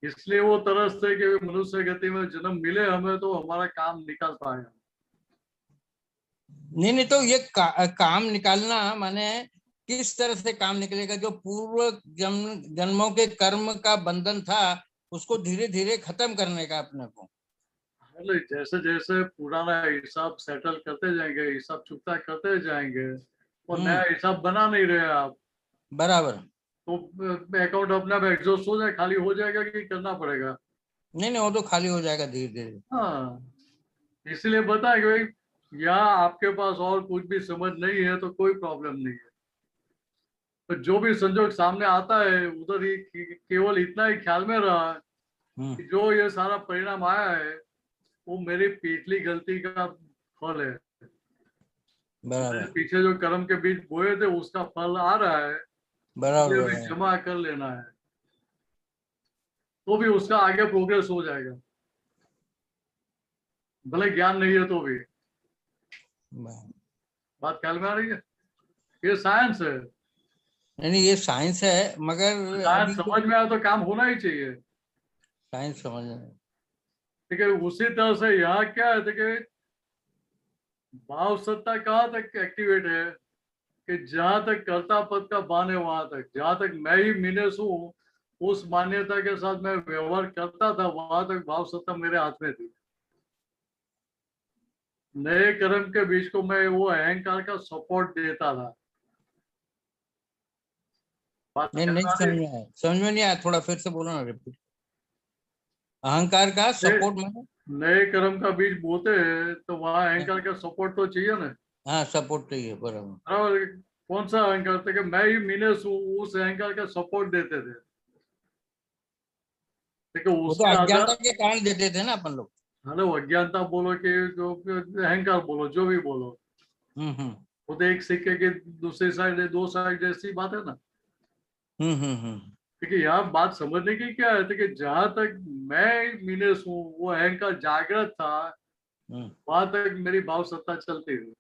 इसलिए वो तरसते कि मनुष्य गति में जन्म मिले हमें तो हमारा काम निकल पाएगा। नहीं तो ये काम निकालना माने किस तरह से काम निकलेगा? जो पूर्व जन्मों के कर्म का बंधन था उसको धीरे धीरे खत्म करने का अपने को। जैसे जैसे पुराना हिसाब सेटल करते जाएंगे, हिसाब चुकता करते जाएंगे, और नया हिसाब बना नहीं रहे आप, बराबर, तो अकाउंट अपने आप एग्जॉस्ट हो जाए, खाली हो जाएगा कि करना पड़ेगा? नहीं वो तो खाली हो जाएगा धीरे धीरे। हाँ, इसलिए बताए कि भाई यहाँ आपके पास और कुछ भी समझ नहीं है तो कोई प्रॉब्लम नहीं है, तो जो भी संजोग सामने आता है उधर ही केवल इतना ही ख्याल में रहा कि जो ये सारा परिणाम आया है वो मेरी पिछली गलती का फल है। बराबर पीछे जो कर्म के बीज बोए थे उसका फल आ रहा है, बराबर भी जमा कर लेना है, तो भी उसका आगे प्रोग्रेस हो जाएगा, भले ज्ञान नहीं है तो भी। बात ख्याल में आ रही है? ये साइंस है। नहीं ये साइंस है, मगर साइंस समझ में आया तो काम होना ही चाहिए। साइंस समझ में, ठीक है, उसी तरह से यहाँ क्या है कि भाव सत्ता कहाँ तक एक्टिवेट है कि जहां तक कर्ता पद का बान है वहां तक, जहां तक मैं ही मीनेस हूँ उस मान्यता के साथ मैं व्यवहार करता था, वहां तक भाव सत्ता मेरे हाथ में थी। नए कर्म के बीच को मैं वो अहंकार का सपोर्ट देता था। नहीं समझ में नहीं आया, थोड़ा फिर से बोलो ना, रिपीट। अहंकार का सपोर्ट में नए कर्म का बीज बोते हैं तो वहां अहंकार का सपोर्ट तो चाहिए ना। हाँ सपोर्ट चाहिए, बराबर। बराबर। कौन सा अहंकार था कि मैं ही मीनेस हूँ, उस अहंकार का सपोर्ट देते थे। वो तो अज्ञानता के कारण देते थे ना अपन लोग। हेलो, अज्ञानता बोलो कि जो अहंकार बोलो, जो भी बोलो, वो तो एक सिक्के की दूसरी साइड है, दो साइड जैसी बात है ना। क्योंकि यहाँ बात समझने की क्या है कि जहां तक मैं मीनेस हूँ वो अहंकार जागृत था, वहां तक मेरी भाव सत्ता चलती थी,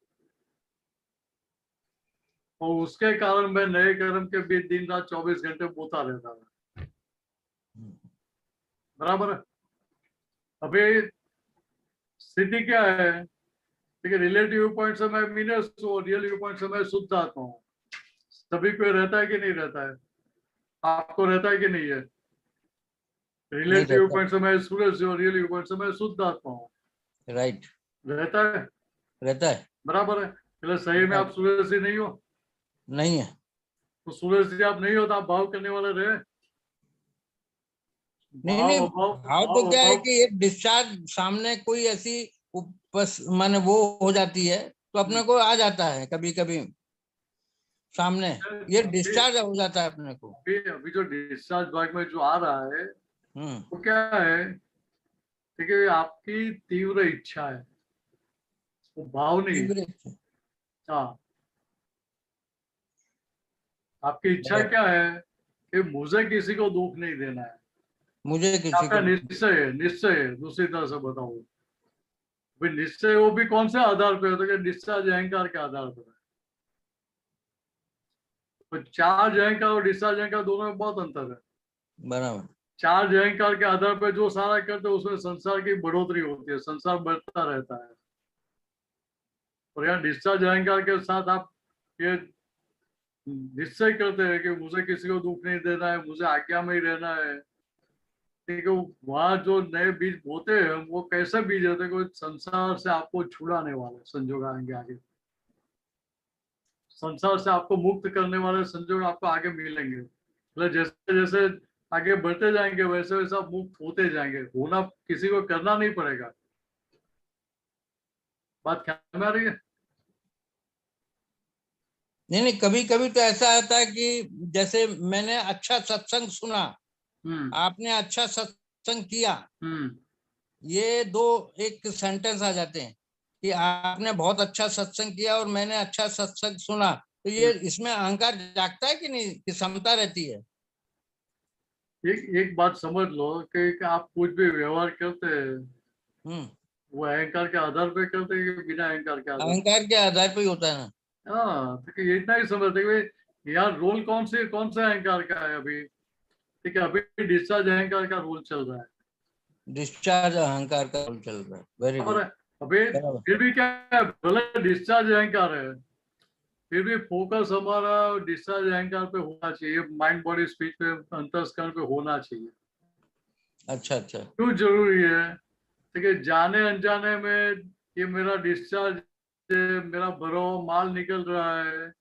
और उसके कारण मैं नए कर्म के बीच दिन रात 24 घंटे बोता रहता था। बराबर है। अभी स्थिति क्या है? ठीक है, रिलेटिव पॉइंट से मैं मीनस हूँ, रियल व्यू पॉइंट से मैं शुद्ध आत्मा हूँ। सभी को रहता है कि नहीं रहता है? आपको रहता है कि नहीं है? रिलेटिव व्यू पॉइंट से मैं सूरज हूँ, रियल व्यू पॉइंट से मैं शुद्ध आत्मा हूँ। राइट, रहता है, रहता है। बराबर है। पहले सही में आप सूरज से नहीं हो? नहीं है। तो सूरज से आप नहीं हो तो आप भाव करने वाले रहे? नहीं भाव तो क्या है कि एक डिस्चार्ज सामने कोई ऐसी माने वो हो जाती है तो अपने को आ जाता है कभी कभी सामने, ये डिस्चार्ज हो जाता है अपने को। अभी जो डिस्चार्ज भाग में जो आ रहा है वो क्या है? ठीक है, आपकी तीव्र इच्छा है, वो भाव नहीं। हाँ, आपकी इच्छा क्या है कि मुझे किसी को दुख नहीं देना है, मुझे किसी को निश्चय है, निश्चय है। दूसरी तरह से बताओ, भाई निश्चय वो भी कौन से आधार पर है? तो डिस्चार्ज अहंकार के आधार पर है। तो चार्ज अहंकार और डिस्चार्ज अहंकार दोनों में बहुत अंतर है। बराबर। चार्ज अहंकार के आधार पर जो सारा करते हैं उसमें संसार की बढ़ोतरी होती है, संसार बढ़ता रहता है। और यहाँ डिस्चार्ज अहंकार के साथ आप ये निश्चय करते हैं कि मुझे किसी को दुख नहीं देना है, मुझे आज्ञा में ही रहना है। ठीक है, वहां जो नए बीज बोते हैं वो कैसे बीज होते हैं? संसार से आपको छुड़ाने वाले संजोग आएंगे आगे, संसार से आपको मुक्त करने वाले संजोग आपको आगे मिलेंगे। मतलब जैसे जैसे आगे बढ़ते जाएंगे वैसे वैसे आप मुक्त होते जाएंगे, होना किसी को करना नहीं पड़ेगा। बात ख्याल में आ रही है? नहीं नहीं, कभी कभी तो ऐसा आता है कि जैसे मैंने अच्छा सत्संग सुना, आपने अच्छा सत्संग किया, ये दो एक सेंटेंस आ जाते हैं कि आपने बहुत अच्छा सत्संग किया और मैंने अच्छा सत्संग सुना, तो ये इसमें अहंकार जागता है कि नहीं, कि समता रहती है? एक बात समझ लो कि आप कुछ भी व्यवहार करते हैं वो अहंकार के आधार पे करते हैं कि बिना अहंकार के आधार? अहंकार के आधार पे ही होता है ना। हाँ, तो ये इतना ही समझते कि भाई यार रोल कौन से अहंकार का है अभी? ठीक है, अभी डिस्चार्ज अहंकार का रोल चल रहा है। डिस्चार्ज अहंकार का रोल चल रहा है। वेरी और गुड। अभी फिर भी क्या है, भले डिस्चार्ज अहंकार है, फिर भी फोकस हमारा डिस्चार्ज अहंकार पे होना चाहिए, माइंड बॉडी स्पीच पे, अंतस्करण पे होना चाहिए। अच्छा अच्छा। क्यों जरूरी है? ठीक है, जाने अनजाने में ये मेरा डिस्चार्ज, मेरा भरा हुआ माल निकल रहा है,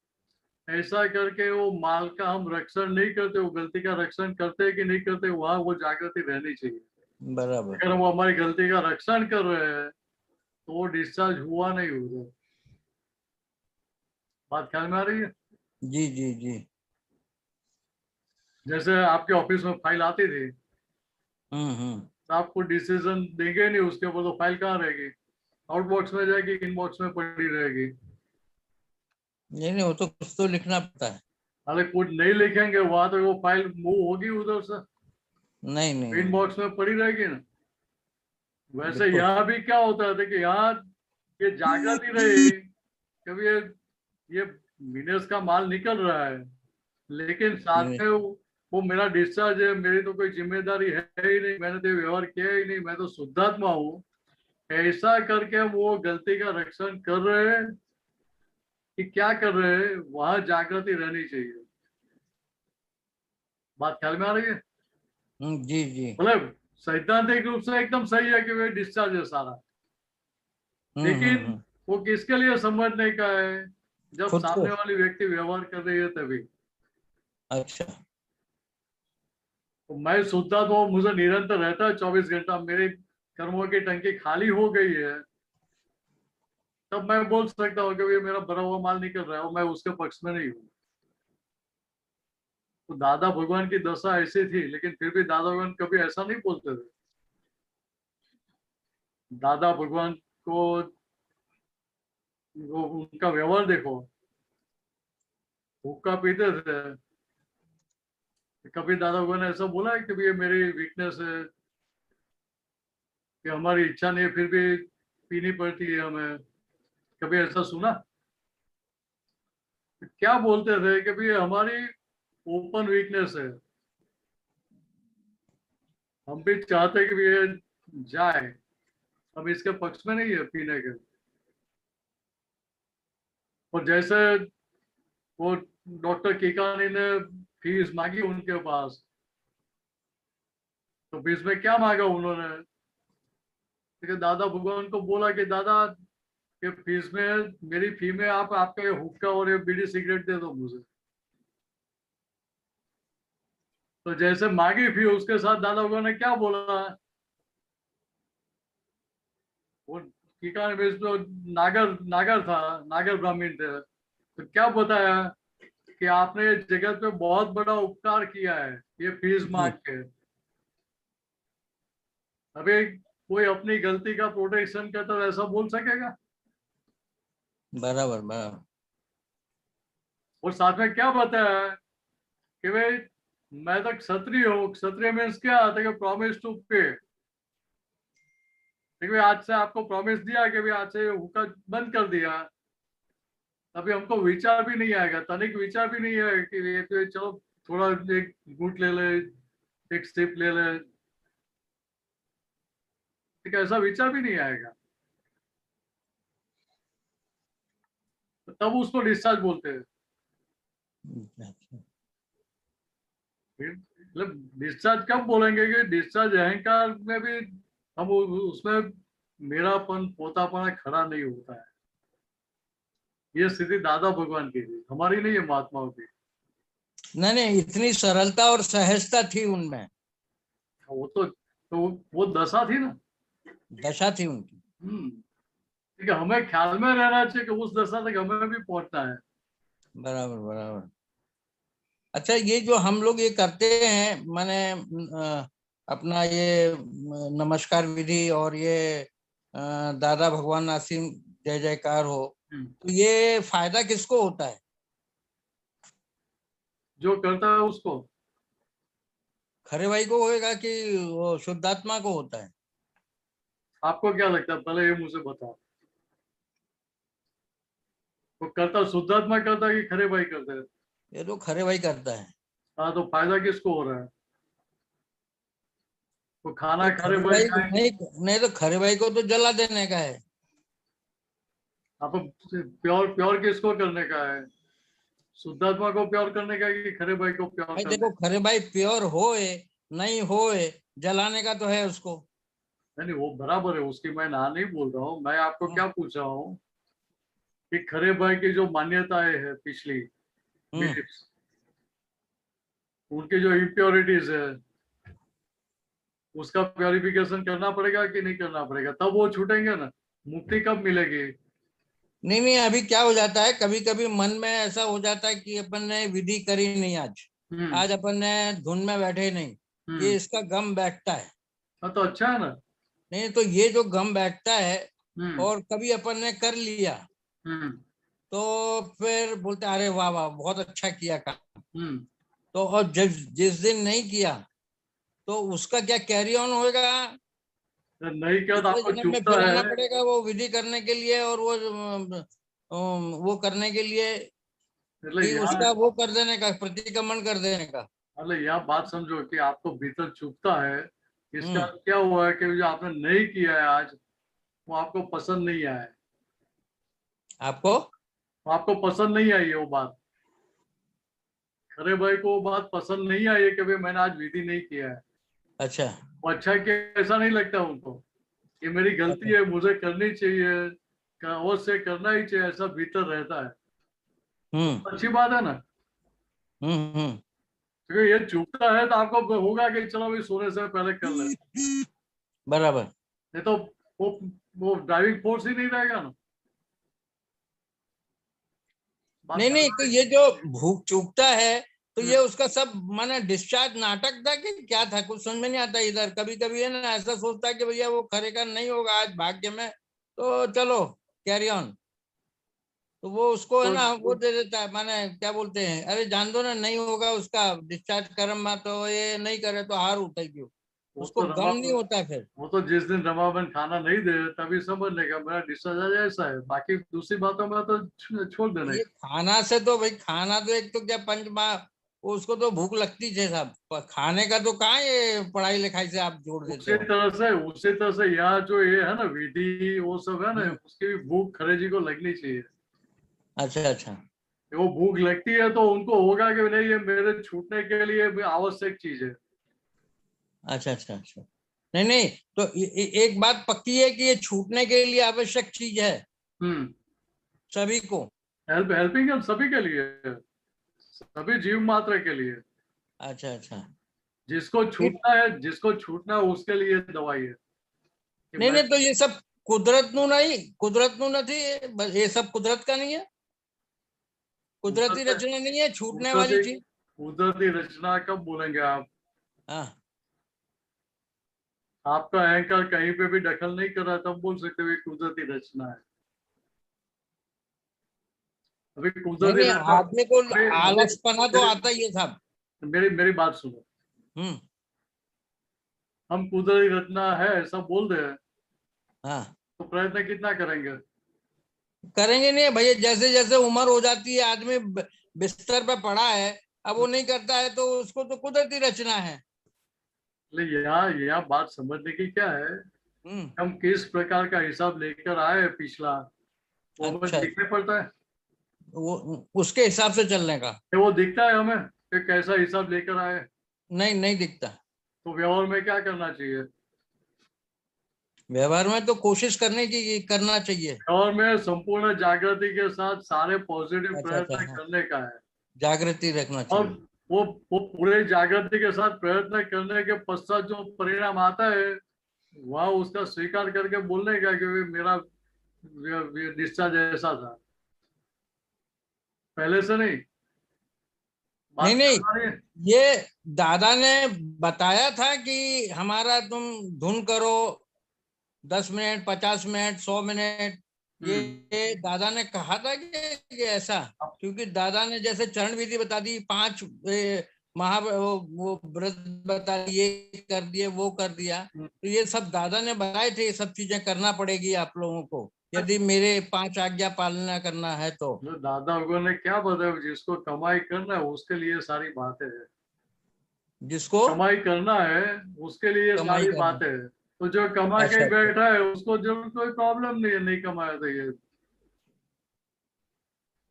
ऐसा करके वो माल का हम रक्षण नहीं करते, वो गलती का रक्षण करते कि नहीं करते, वहां वो जागृति रहनी चाहिए। बराबर। अगर वो हमारी गलती का रक्षण कर रहे हैं तो वो डिस्चार्ज हुआ नहीं होगा। बात ख्याल में आ रही है? जी जी जी। जैसे आपके ऑफिस में फाइल आती थी, तो आपको डिसीजन देंगे नहीं उसके ऊपर, तो फाइल कहाँ रहेगी? आउटबॉक्स में जाएगी, इनबॉक्स में पड़ी रहेगी। नहीं नहीं, वो तो कुछ तो लिखना पड़ता है। अरे कुछ नहीं लिखेंगे वहां तो वो फाइल मूव होगी उधर से, नहीं नहीं, इनबॉक्स में पड़ी रहेगी ना। वैसे बिल्कुल। यहाँ भी क्या होता है कि यहाँ ये जागृति रही, कभी ये मिनर्स का माल निकल रहा है, लेकिन साथ में वो मेरा डिस्चार्ज है, मेरी तो कोई जिम्मेदारी है ही नहीं, मैंने तो व्यवहार किया ही नहीं, मैं तो शुद्धात्मा हूँ, ऐसा करके हम वो गलती का रक्षण कर रहे हैं कि क्या कर रहे हैं, वहां जागृति रहनी चाहिए। बात ख्याल में आ रही है? जी जी। मतलब सैद्धांतिक रूप से एकदम सही है कि वे डिस्चार्ज है सारा, लेकिन वो किसके लिए समझने का है? जब खुद को। सामने वाली व्यक्ति व्यवहार कर रही है तभी। अच्छा। तो मैं शुद्धात्मा हूँ, मुझे निरंतर रहता है 24 घंटा, मेरे कर्मों की टंकी खाली हो गई है, तब मैं बोल सकता हूँ कि ये मेरा भरा हुआ माल निकल रहा है और मैं उसके पक्ष में नहीं हूँ। तो दादा भगवान की दशा ऐसी थी, लेकिन फिर भी दादा भगवान कभी ऐसा नहीं बोलते थे। दादा भगवान को वो उनका व्यवहार देखो, हुक्का पीते थे, कभी दादा भगवान ने ऐसा बोला है कि ये मेरी वीकनेस है, कि हमारी इच्छा नहीं है फिर भी पीनी पड़ती है हमें? कभी ऐसा सुना? क्या बोलते थे कि भाई हमारी ओपन वीकनेस है, हम भी चाहते हैं कि ये जाए, हम इसके पक्ष में नहीं है पीने के। और जैसे वो डॉक्टर कीकानी ने फीस मांगी उनके पास, तो फीस में क्या मांगा उन्होंने? तो दादा भगवान को बोला कि दादा के फीस में, मेरी फी में आप आपका ये हुक्का और ये बीड़ी सिगरेट दे दो मुझे। तो जैसे मांगी फी, उसके साथ दादा भगवान ने क्या बोला? वो कीकानी में तो नागर नागर था, नागर ब्राह्मण थे, तो क्या बताया कि आपने ये जगत पे बहुत बड़ा उपकार किया है ये फीस मांग के। अभी कोई अपनी गलती का प्रोटेक्शन करता तो ऐसा बोल सकेगा? बराबर बराबर। और साथ में क्या बताया कि भाई मैं तो क्षत्रिय हूँ, क्षत्रिय मीन्स क्या आता है? प्रॉमिस टू पे। ठीक है, आज से आपको प्रॉमिस दिया कि भाई आज से हुक्का बंद कर दिया, अभी हमको विचार भी नहीं आएगा, तनिक विचार भी नहीं है कि ये तो चलो थोड़ा एक घूंट ले ले, एक सिप ले ले, ठीक है, ऐसा विचार भी नहीं आएगा। तब उसको डिस्चार्ज बोलते हैं। मतलब डिस्चार्ज कब बोलेंगे? कि डिस्चार्ज अहंकार में भी हम उसमें मेरापन पोतापना खड़ा नहीं होता है। ये स्थिति दादा भगवान की थी, हमारी नहीं है, महात्माओं की। नहीं नहीं, इतनी सरलता और सहजता थी उनमें। वो तो वो दशा थी ना, दशा थी उनकी। ठीक है, हमें ख्याल में रहना चाहिए कि उस दशा तक हमें भी पहुंचना है। बराबर बराबर। अच्छा, ये जो हम लोग ये करते हैं, माने अपना ये नमस्कार विधि और ये दादा भगवान असीम जय जयकार हो, तो ये फायदा किसको होता है? जो करता है उसको। खरे भाई को होएगा कि वो शुद्धात्मा को होता है? आपको क्या लगता है, पहले ये मुझे बताओ। वो करता शुद्धात्मा करता है कि खरे भाई करते हैं? ये तो खरे भाई करता है। हाँ, तो फायदा किसको हो रहा है? वो खाना तो खरे खरे भाई भाई खाएंगे। नहीं, नहीं तो खरे भाई को तो जला देने का है। आप प्योर प्योर किसको करने का है? शुद्धात्मा को प्योर करने का है कि खरे भाई को प्योर भाई करने देखो, का? खरे भाई प्योर होए नहीं होए, जलाने का तो है उसको। नहीं नहीं, वो बराबर है, उसकी मैं ना नहीं बोल रहा हूँ। मैं आपको क्या पूछ रहा हूँ कि खरे भाई की जो मान्यताएं है पिछली, हम्म beliefs, उनकी जो इम्प्योरिटीज है, उसका प्योरिफिकेशन करना पड़ेगा कि नहीं करना पड़ेगा? तब वो छूटेंगे ना। मुक्ति कब मिलेगी? नहीं नहीं, अभी क्या हो जाता है, कभी कभी मन में ऐसा हो जाता है कि अपन ने विधि करी नहीं आज, हम्म। आज अपन ने धुन में बैठे नहीं, ये हम्म। इसका गम बैठता है। हाँ, तो अच्छा है ना। नहीं तो ये जो गम बैठता है, हम्म। और कभी अपन ने कर लिया, हम्म। तो फिर बोलते अरे वाह वाह बहुत अच्छा किया काम। हम्म। तो और जिस जिस दिन नहीं किया, तो उसका क्या कैरी ऑन होएगा? तो नहीं क्या तो दूसरे आपको जन्म में चुभता फिर है? आना पड़ेगा वो विधि करने के लिए, और वो करने के लिए, मतलब कि यहाँ, उसका वो कर देने का, प्रतिक्रमण कर देने का। मतलब यहाँ बात समझो कि आपको भीतर चुभता है। इसका हम्म क्या हुआ है कि जो आपने नहीं किया है आज, वो आपको पसंद नहीं आया है। आपको वो आपको पसंद नहीं आई है वो बात। खरे भाई को वो बात पसंद नहीं आई है कि भाई मैंने आज विधि नहीं किया है। अच्छा वो अच्छा कि ऐसा नहीं लगता उनको कि मेरी गलती अच्छा। है, मुझे करनी चाहिए, अवश्य करना ही चाहिए, ऐसा भीतर रहता है। तो हम्म अच्छी बात है ना। हम्म। क्योंकि ये चुभता है तो आपको होगा कि चलो अभी सोने से पहले कर ले। बराबर। नहीं तो वो वो ड्राइविंग फोर्स ही नहीं रहेगा ना। बात नहीं नहीं, समझ तो रहे ये जो भूख चूकता है, तो हैं? ये उसका सब माने डिस्चार्ज नाटक था कि क्या था, कुछ समझ में नहीं आता। इधर कभी कभी है ना, ऐसा सोचता है कि भैया वो खरे का नहीं होगा आज भाग्य में, तो चलो कैरी ऑन। तो वो उसको है तो ना, वो दे देता है, माने क्या बोलते हैं, अरे जान दो ना, नहीं होगा उसका डिस्चार्ज कर्म में, तो ये नहीं करे तो हार उठे क्यों, वो उसको तो गम रमा, नहीं होता फिर। वो तो जिस दिन रमाबन खाना नहीं दे तभी समझ लेगा मेरा डिस्चार्ज आज ऐसा है। बाकी दूसरी बातों में तो छोड़ देने ये का। खाना से तो भाई, खाना तो एक तो क्या पंच माह, उसको तो भूख लगती है साहब, पर खाने का तो कहाँ ये पढ़ाई लिखाई से आप जोड़ देते हो। उसी तरह से यहाँ जो ये है ना विधि, वो सब है ना, हम्म उसकी भी भूख खरे जी को लगनी चाहिए। अच्छा अच्छा वो भूख लगती है तो उनको होगा कि नहीं ये मेरे छूटने के लिए भी आवश्यक चीज है। अच्छा अच्छा अच्छा। नहीं नहीं, तो एक बात पक्की है कि ये छूटने के लिए आवश्यक चीज है हम्म। सभी को। हेल्पिंग है सभी के लिए, सभी जीव मात्र के लिए। अच्छा अच्छा। जिसको छूटना है उसके लिए दवाई है कि नहीं मैं। नहीं, तो ये सब कुदरत नु नहीं, कुदरत नु नहीं, बस ये सब कुदरत का नहीं है, कुदरती कुदरत रचना नहीं है छूटने वाली कुदरती चीज। कुदरती रचना कब बोलेंगे आप? हाँ आपका अहंकार कहीं पे भी दखल नहीं कर रहा तब बोल सकते हो कुदरती रचना है। अभी नहीं कुदरती नहीं, रचना, आदमी को अभी अभी आलसपना तो आता ही है साहब। मेरी मेरी बात सुनो। हम्म हम कुदरती रचना है ऐसा बोल रहे हैं, हाँ, तो प्रयत्न कितना करेंगे? करेंगे नहीं भैया, जैसे जैसे उम्र हो जाती है, आदमी बिस्तर पे पड़ा है, अब वो नहीं करता है, तो उसको तो कुदरती रचना है। इसलिए यहाँ बात समझने की क्या है, हम्म हम किस प्रकार का हिसाब लेकर आए हैं पिछला, वो हमें अच्छा, दिखने पड़ता है। वो उसके हिसाब से चलने का। कि वो दिखता है हमें कि कैसा हिसाब लेकर आए। नहीं नहीं दिखता। तो व्यवहार में क्या करना चाहिए? व्यवहार में तो कोशिश करने की करना चाहिए। व्यवहार में संपूर्ण जागृति के साथ सारे पॉजिटिव अच्छा अच्छा, प्रयत्न हाँ, करने का है। जागृति रखना और चाहिए। वो वो पूरे जागृति के साथ प्रयत्न करने के पश्चात जो परिणाम आता है, वह उसका स्वीकार करके बोलने का कि मेरा डिस्चार्ज ऐसा था। पहले से नहीं? नहीं नहीं, ये दादा ने बताया था कि हमारा तुम धुन करो 10 मिनट, 50 मिनट, 100 मिनट, ये दादा ने कहा था कि ऐसा, क्योंकि दादा ने जैसे चरण विधि बता दी, 5 वो व्रत बता दिए, ये कर दिए, वो कर दिया, तो ये सब दादा ने बताए थे, ये सब चीजें करना पड़ेगी आप लोगों को यदि मेरे 5 आज्ञा पालना करना है तो। दादा लोगों ने क्या बताया, जिसको कमाई करना है उसके लिए सारी बातें है, जिसको कमाई करना है उसके लिए कमाई सारी करना। बातें है, तो जो कमा के अच्छा, बैठा है उसको जरूर कोई प्रॉब्लम नहीं है, नहीं कमाया तो ये।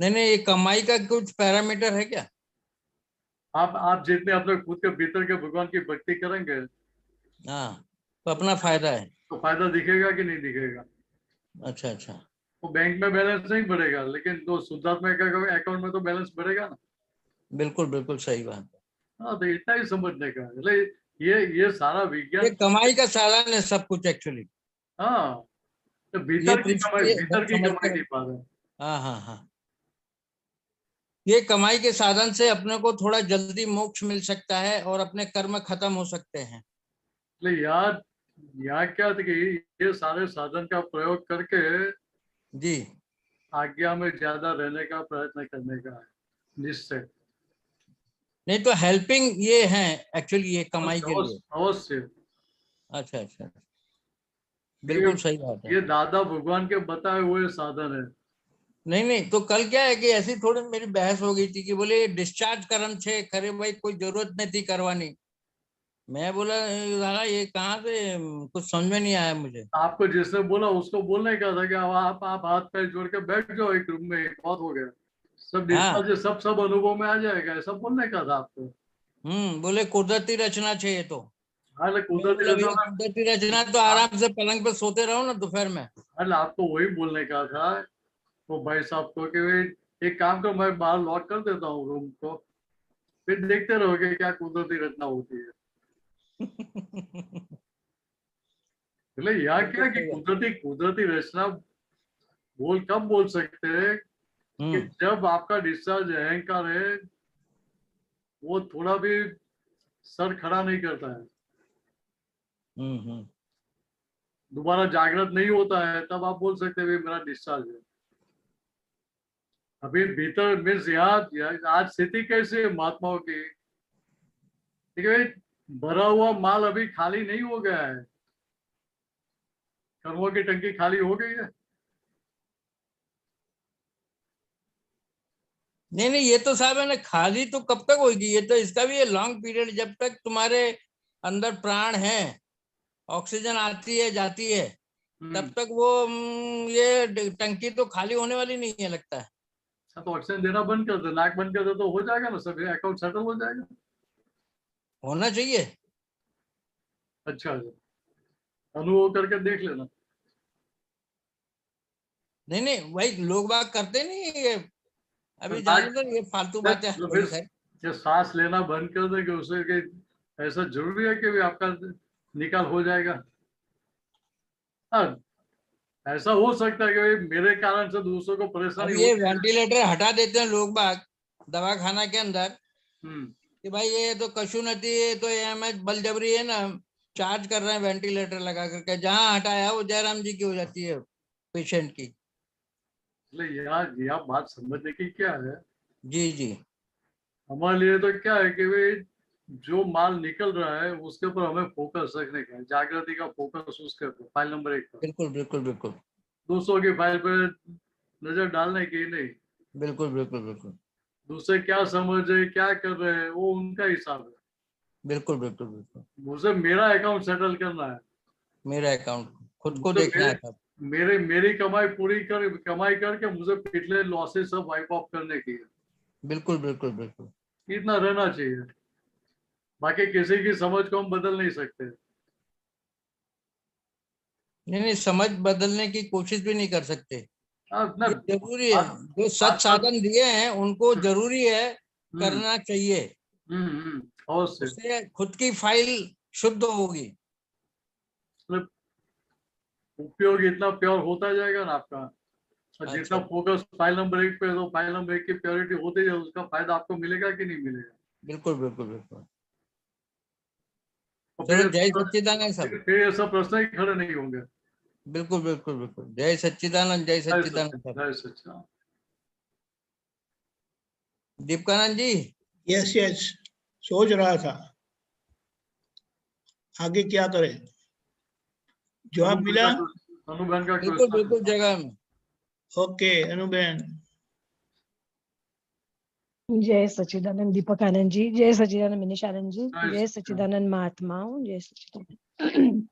नहीं नहीं, ये कमाई का कुछ पैरामीटर है क्या? आप जितने अपने खुद के भीतर के भगवान की भक्ति करेंगे हाँ, तो अपना फायदा है। तो फायदा दिखेगा कि नहीं दिखेगा? अच्छा अच्छा, वो बैंक में बैलेंस नहीं बढ़ेगा, लेकिन तो शुद्धात्मा अकाउंट में तो बैलेंस बढ़ेगा ना। बिल्कुल बिल्कुल सही बात है। हाँ, तो इतना ही समझने का है। ये सारा ये विज्ञान। कमाई का साधन है सब कुछ एक्चुअली। हाँ, तो ये भीतर की कमाई, ये भीतर बात की समझ कमाई कर, नहीं पा रहे। हाँ हाँ हाँ, ये कमाई के साधन से अपने को थोड़ा जल्दी मोक्ष मिल सकता है और अपने कर्म खत्म हो सकते हैं। याद यहाँ क्या था कि ये सारे साधन का प्रयोग करके जी, आज्ञा में ज्यादा रहने का प्रयत्न करने का है, निश्चय। नहीं तो हेल्पिंग ये है एक्चुअली, ये कमाई के लिए। अवश्य। अच्छा अच्छा, बिल्कुल सही बात है। ये दादा भगवान के बताए हुए साधन है। नहीं नहीं, तो कल क्या है कि ऐसी थोड़ी मेरी बहस हो गई थी कि बोले डिस्चार्ज कर्म छे करे भाई, कोई जरूरत नहीं थी करवानी। मैं बोला दादा ये कहाँ से, कुछ समझ में नहीं आया मुझे। आपको जिसने बोला उसको बोलने का था कि आप हाथ पैर जोड़ के बैठ जाओ एक रूम में, बहुत हो गया, सब हाँ, डिस्चार्ज सब अनुभव में आ जाएगा, ऐसा बोलने का था आपको। बोले कुदरती रचना चाहिए तो। हाल मैं कुदरती बोला भैया रचना कुदरती रचना तो आराम से पलंग पे सोते रहो ना दोपहर में। हाल आपको वही बोलने का था, तो भाई साहब को कि भाई एक काम करो, मैं बाहर लॉक कर देता हूँ रूम को, फिर देखते रहोगे क्या कुदरती रचना होती है। मतलब यहाँ बिल्कुल क्या कि सही बात। कुदरती कुदरती रचना कब बोल सकते हैं कि हम्म जब आपका डिस्चार्ज अहंकार है वो थोड़ा भी सर खड़ा नहीं करता है, हम्म, दोबारा जागृत नहीं होता है, तब आप बोल सकते हैं मेरा डिस्चार्ज है। अभी भीतर मीन्स यहाँ आज स्थिति कैसी है महात्माओं की, ठीक है, भरा हुआ माल अभी खाली नहीं हो गया है, कर्मों की टंकी खाली हो गई है। नहीं नहीं, ये तो साहब है ना, खाली तो कब तक होगी, ये तो इसका भी है लॉन्ग पीरियड, जब तक तुम्हारे अंदर प्राण है, ऑक्सीजन आती है जाती है, तब तक वो ये टंकी तो खाली होने वाली नहीं है लगता है। अच्छा, तो ऑक्सीजन देना बंद कर दे, नाक बंद कर दे तो हो जाएगा ना, सब अकाउंट सेटल हो जाएगा। होना चाहिए। अच्छा, अनुभव करके देख लेना। नहीं नहीं, वही लोग बाग करते नहीं ये, तो अभी जाने नाक दो, ये फालतू बातें तो हो फिर रही है। ये सांस लेना बंद कर दे कि उसे कि ऐसा जरूरी है कि भी आपका निकाल हो जाएगा। हाँ, ऐसा हो सकता है कि भाई मेरे कारण से दूसरों को अब परेशानी ये होती है। वेंटिलेटर हटा देते हैं लोग बाग दवा खाना के अंदर हम्म कि भाई ये तो कशु नहीं, ये तो एमएच बलजबरी है ना, चार्ज कर रहे हैं वेंटिलेटर लगा करके, जहां हटाया वो जयराम जी की हो जाती है पेशेंट की। इसलिए यहाँ बात समझने की क्या है, जी जी, हमारे लिए तो क्या है कि भाई जो माल निकल रहा है उसके ऊपर हमें फोकस रखने का है, जागृति का फोकस उसके ऊपर, फाइल नंबर 1 पर। बिल्कुल बिल्कुल बिल्कुल दूसरों की फाइल पर नजर डालने की नहीं, बिल्कुल बिल्कुल बिल्कुल दूसरे क्या समझ रहे क्या कर रहे हैं वो उनका हिसाब है, बिल्कुल बिल्कुल बिल्कुल। मुझे मेरा अकाउंट सेटल करना है, मेरा अकाउंट खुद को मुझे देखना है सब। मेरी कमाई कमाई करके मुझे पिछले लॉसेस सब वाइप ऑफ करने की है, बिल्कुल बिल्कुल बिल्कुल। इतना रहना चाहिए, बाकी किसी की समझ को हम बदल नहीं सकते। नहीं नहीं, समझ बदलने की कोशिश भी नहीं कर सकते। ना ये जरूरी है, बात जो सत बात बात साधन दिए हैं उनको जरूरी है हम्म करना चाहिए। अवश्य। उससे खुद की फाइल शुद्ध होगी। मतलब उपयोग इतना प्योर होता जाएगा ना आपका, और जितना फोकस फाइल नंबर 1 पे है तो फाइल नंबर 1 की प्योरिटी होती है, उसका फायदा आपको मिलेगा कि नहीं मिलेगा? बिल्कुल बिल्कुल बिल्कुल। और चलो जय सच्चिदानंद सब। फिर ऐसा प्रश्न ही खड़े नहीं होंगे। बिल्कुल बिल्कुल बिल्कुल। जय सच्चिदानंद, जय सच्चिदानंद सब। जय सच्चिदानंद। दीपकानंद जी। यस यस, सोच रहा था आगे क्या करें। जवाब मिला? अनुबेन का बिल्कुल क्वेश्चन। बिल्कुल जगह में। ओके अनुबेन। जय सच्चिदानंद दीपक आनंद जी, जय सच्चिदानंद मनीष आनंद जी, जय जय सच्चिदानंद। सच्चिदानंद महात्माओं, जय सच्चिदानंद।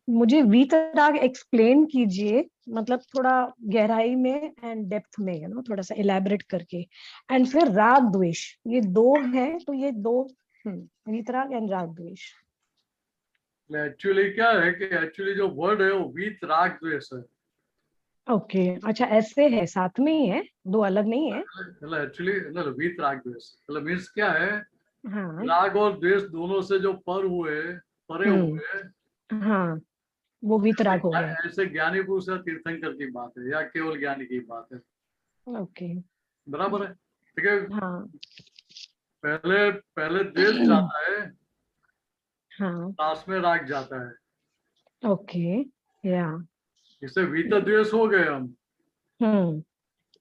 मुझे वीतराग एक्सप्लेन कीजिए, मतलब थोड़ा गहराई में एंड डेप्थ में, यू नो, थोड़ा सा इलेबोरेट करके। एंड फिर राग द्वेष, ये दो हैं, तो ये दो वीतराग एंड राग द्वेष। एक्चुअली क्या है कि एक्चुअली जो वर्ड है वो वीत राग द्वेष है। ओके, अच्छा ऐसे है, साथ में ही है, दो अलग नहीं है। मतलब एक्चुअली मतलब वीत राग द्वेष मतलब मीन्स क्या है, हाँ राग और द्वेष दोनों से जो परे हुए, हाँ, वो वीतराग हो गए। ऐसे ज्ञानी पुरुष या तीर्थंकर की बात है या केवल ज्ञानी की बात है। ओके, बराबर है, ठीक है। हाँ पहले पहले द्वेष जाता है, हाँ, लास्ट में राग जाता है। ओके, या इससे वीत द्वेष हो गए हम, हम्म,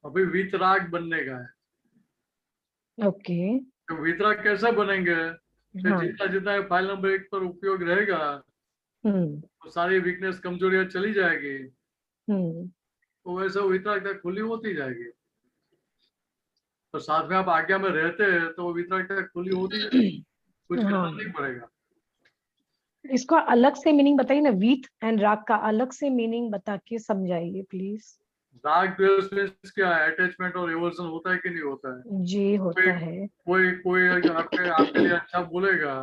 अभी वीतराग बनने का है। ओके, तो वीतराग कैसे बनेंगे कि हाँ, जितना जितना फाइल नंबर 1 पर उपयोग रहेगा तो सारी वीकनेस कमजोरियां चली जाएगी, तो वैसे वीतराग तक खुली होती जाएगी। तो साथ में आप आज्ञा में रहते हैं तो वीतराग तक खुली होती जाएगी, कुछ करना हाँ। नहीं पड़ेगा। इसका अलग से मीनिंग बताइए ना, वीत एंड राग का अलग से मीनिंग बता के समझाइए प्लीज। राग द्वेष में क्या अटैचमेंट और रिवर्सन होता है कि नहीं होता है? जी होता है। कोई कोई आपके आपके लिए अच्छा बोलेगा,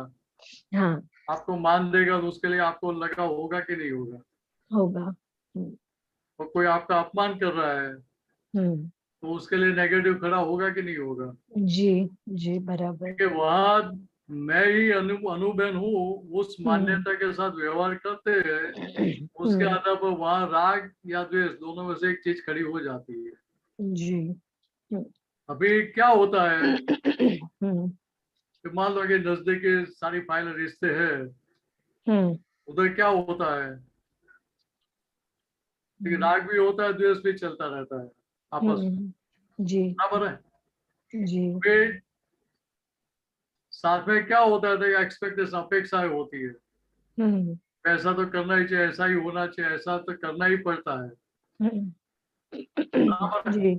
हाँ, आपको मान देगा, तो उसके लिए आपको लगा होगा कि नहीं होगा? होगा। और कोई आपका अपमान कर रहा है तो उसके लिए नेगेटिव खड़ा होगा कि नहीं होगा? जी जी, बराबर। कि वहां मैं ही अनुबेन हूँ उस मान्यता के साथ व्यवहार करते हैं, उसके आधार पर वहां राग या द्वेष दोनों में से एक चीज खड़ी हो जाती है। जी। अभी क्या होता है कि मान लो कि नजदीकी सारी फाइल रिश्ते हैं, उधर क्या होता है कि राग भी होता है, द्वेष भी चलता रहता है आपस में। जी बराबर है। जी। फिर साथ में क्या होता है कि एक्सपेक्टेशन अपेक्षाएं होती है, ऐसा तो करना ही चाहिए, ऐसा ही होना चाहिए, ऐसा तो करना ही पड़ता है। बराबर है। जी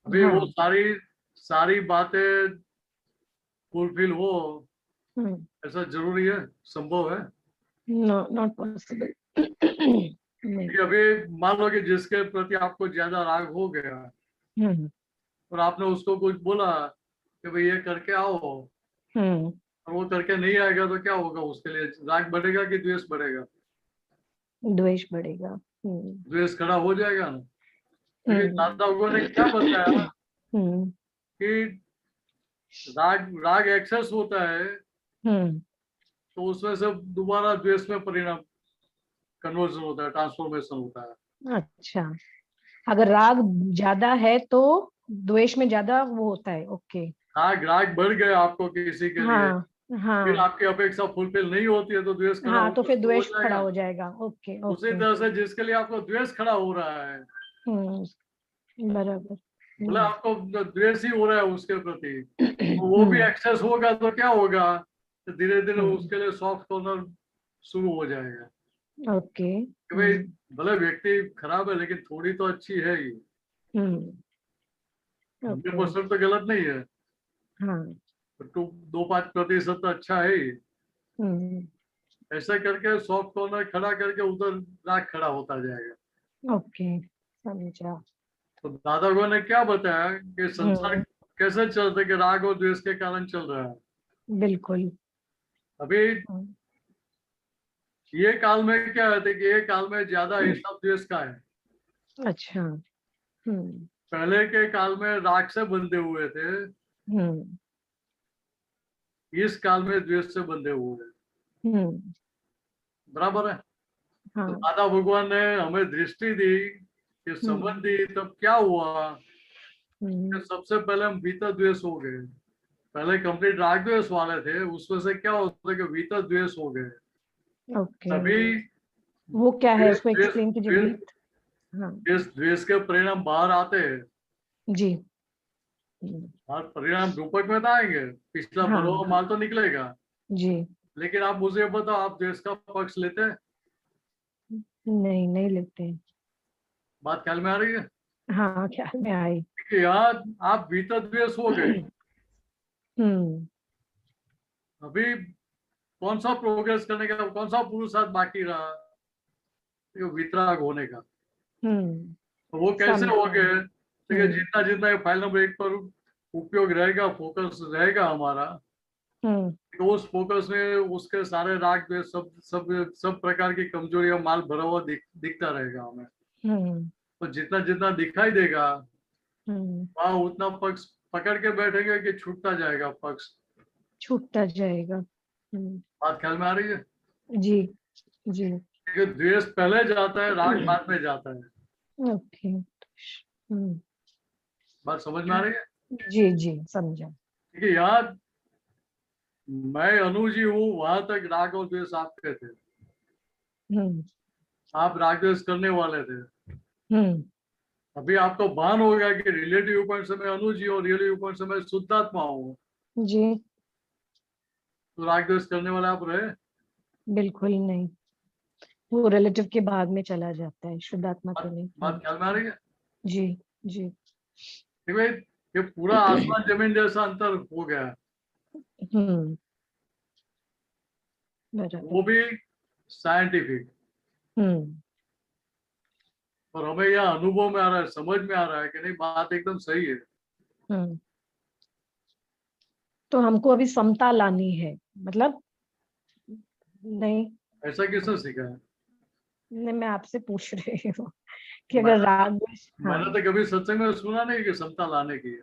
अभी हाँ। वो सारी सारी बातें फुलफिल हो ऐसा जरूरी है, संभव है? No, not possible. नहीं। कि अभी मान लो कि जिसके प्रति आपको ज्यादा राग हो गया और आपने उसको कुछ बोला कि भाई ये करके आओ, और वो करके नहीं आएगा तो क्या होगा? उसके लिए राग बढ़ेगा कि द्वेष बढ़ेगा? द्वेष बढ़ेगा। द्वेष खड़ा हो जाएगा ना। क्योंकि दादा लोगों ने क्या बताया कि राग राग एक्सेस होता है तो उसमें से दोबारा द्वेष में परिणाम कन्वर्जन होता है, ट्रांसफॉर्मेशन होता है। अच्छा, अगर राग ज्यादा है तो द्वेष में ज्यादा वो होता है। ओके। राग राग बढ़ गया आपको किसी के लिए, हाँ फिर हाँ आपकी अपेक्षा फुलफिल नहीं होती है तो द्वेष खड़ा हाँ, तो होना फिर शुरू हो द्वेष खड़ा जाएगा। हो जाएगा। ओके उसी ओके। तरह से जिसके लिए आपको द्वेष खड़ा हो रहा है, बराबर। मतलब आपको जो द्वेष ही हो रहा है उसके प्रति, तो वो भी एक्सेस होगा तो क्या होगा, तो धीरे धीरे उसके लिए सॉफ्ट कॉर्नर शुरू हो जाएगा ओके। कि भाई भले व्यक्ति खराब है लेकिन थोड़ी तो अच्छी है ही, 100% तो गलत नहीं है, हाँ। तो 2-5% तो अच्छा है ही। ऐसा करके सॉफ्ट कॉर्नर खड़ा करके उधर राग खड़ा होता जाएगा। ओके, समझा। तो दादागो ने क्या बताया कि संसार कैसे चलता है कि राग और द्वेष के कारण चल रहा है। बिल्कुल। अभी ये काल में क्या है कि ये काल में ज्यादा हिसाब द्वेष का है। अच्छा। पहले के काल में राग से बंधे हुए थे, इस काल में द्वेष से बंधे हुए हैं। बराबर है। तो हाँ। दादा भगवान ने हमें दृष्टि दी कि संबंधी तब क्या हुआ कि सबसे पहले हम भीतर द्वेष हो गए। पहले कंप्लीट राग द्वेष वाले थे, उसमें से क्या होता है कि भीतर द्वेष हो गए। ओके, तभी वो क्या है उसको द्वेष- एक्सप्लेन कीजिए। द्वेष- भीत, हाँ इस द्वेष के परिणाम बाहर आते हैं। जी। और परिणाम रूपक में तो आएंगे, पिछला हाँ, भरा हुआ माल तो निकलेगा। जी। लेकिन आप मुझे बताओ, आप द्वेष का पक्ष लेते हैं? नहीं, नहीं लेते हैं। बात ख्याल में आ रही है? हाँ, ख्याल में आई। कि यार आप भीतर द्वेष हो गए। अभी कौन सा प्रोग्रेस करने का, कौन सा पुरुषार्थ बाकी रहा ये वितराग होने का? तो वो कैसे हो गए? देखिए, जितना जितना ये फाइल नंबर 1 पर उपयोग रहेगा, फोकस रहेगा हमारा, तो उस फोकस में उसके सारे राग द्वेष सब सब सब प्रकार की कमजोरियां माल भरा हुआ दिखता रहेगा हमें। तो जितना जितना दिखाई देगा वहां उतना पक्ष पकड़ के बैठेंगे कि छूटता जाएगा, पक्ष छूटता जाएगा। बात ख्याल में आ रही है? जी, जी। क्योंकि द्वेष पहले जाता है, राग बाद में जाता है। ओके। बात समझ में आ रही है? जी, जी, समझा। क्योंकि यार मैं अनुजी हूँ, वहां तक राग और द्वेष आपके थे। आप राग द्वेष करने वाले थे। अभी आपको भान हो गया कि रिलेटिव पॉइंट से मैं अनुजी और रिलेटिव पॉइंट से मैं शुद्धात्मा हूँ। जी। तो राग द्वेष करने वाले आप रहे? बिल्कुल नहीं, वो रिलेटिव के बाद में चला जाता है, शुद्धात्मा के नहीं। बात ख्याल में आ रही है? जी, जी। ये पूरा आसमान जमीन जैसा अंतर हो गया है। वो भी साइंटिफिक। और हमें यह अनुभव में आ रहा है, समझ में आ रहा है कि नहीं, बात एकदम सही है। तो हमको अभी समता लानी है, मतलब नहीं? ऐसा किसने सीखा है? नहीं, मैं आपसे पूछ रही हूँ कि अगर राग मैंने तो कभी सत्संग में सुना नहीं कि समता लाने की है।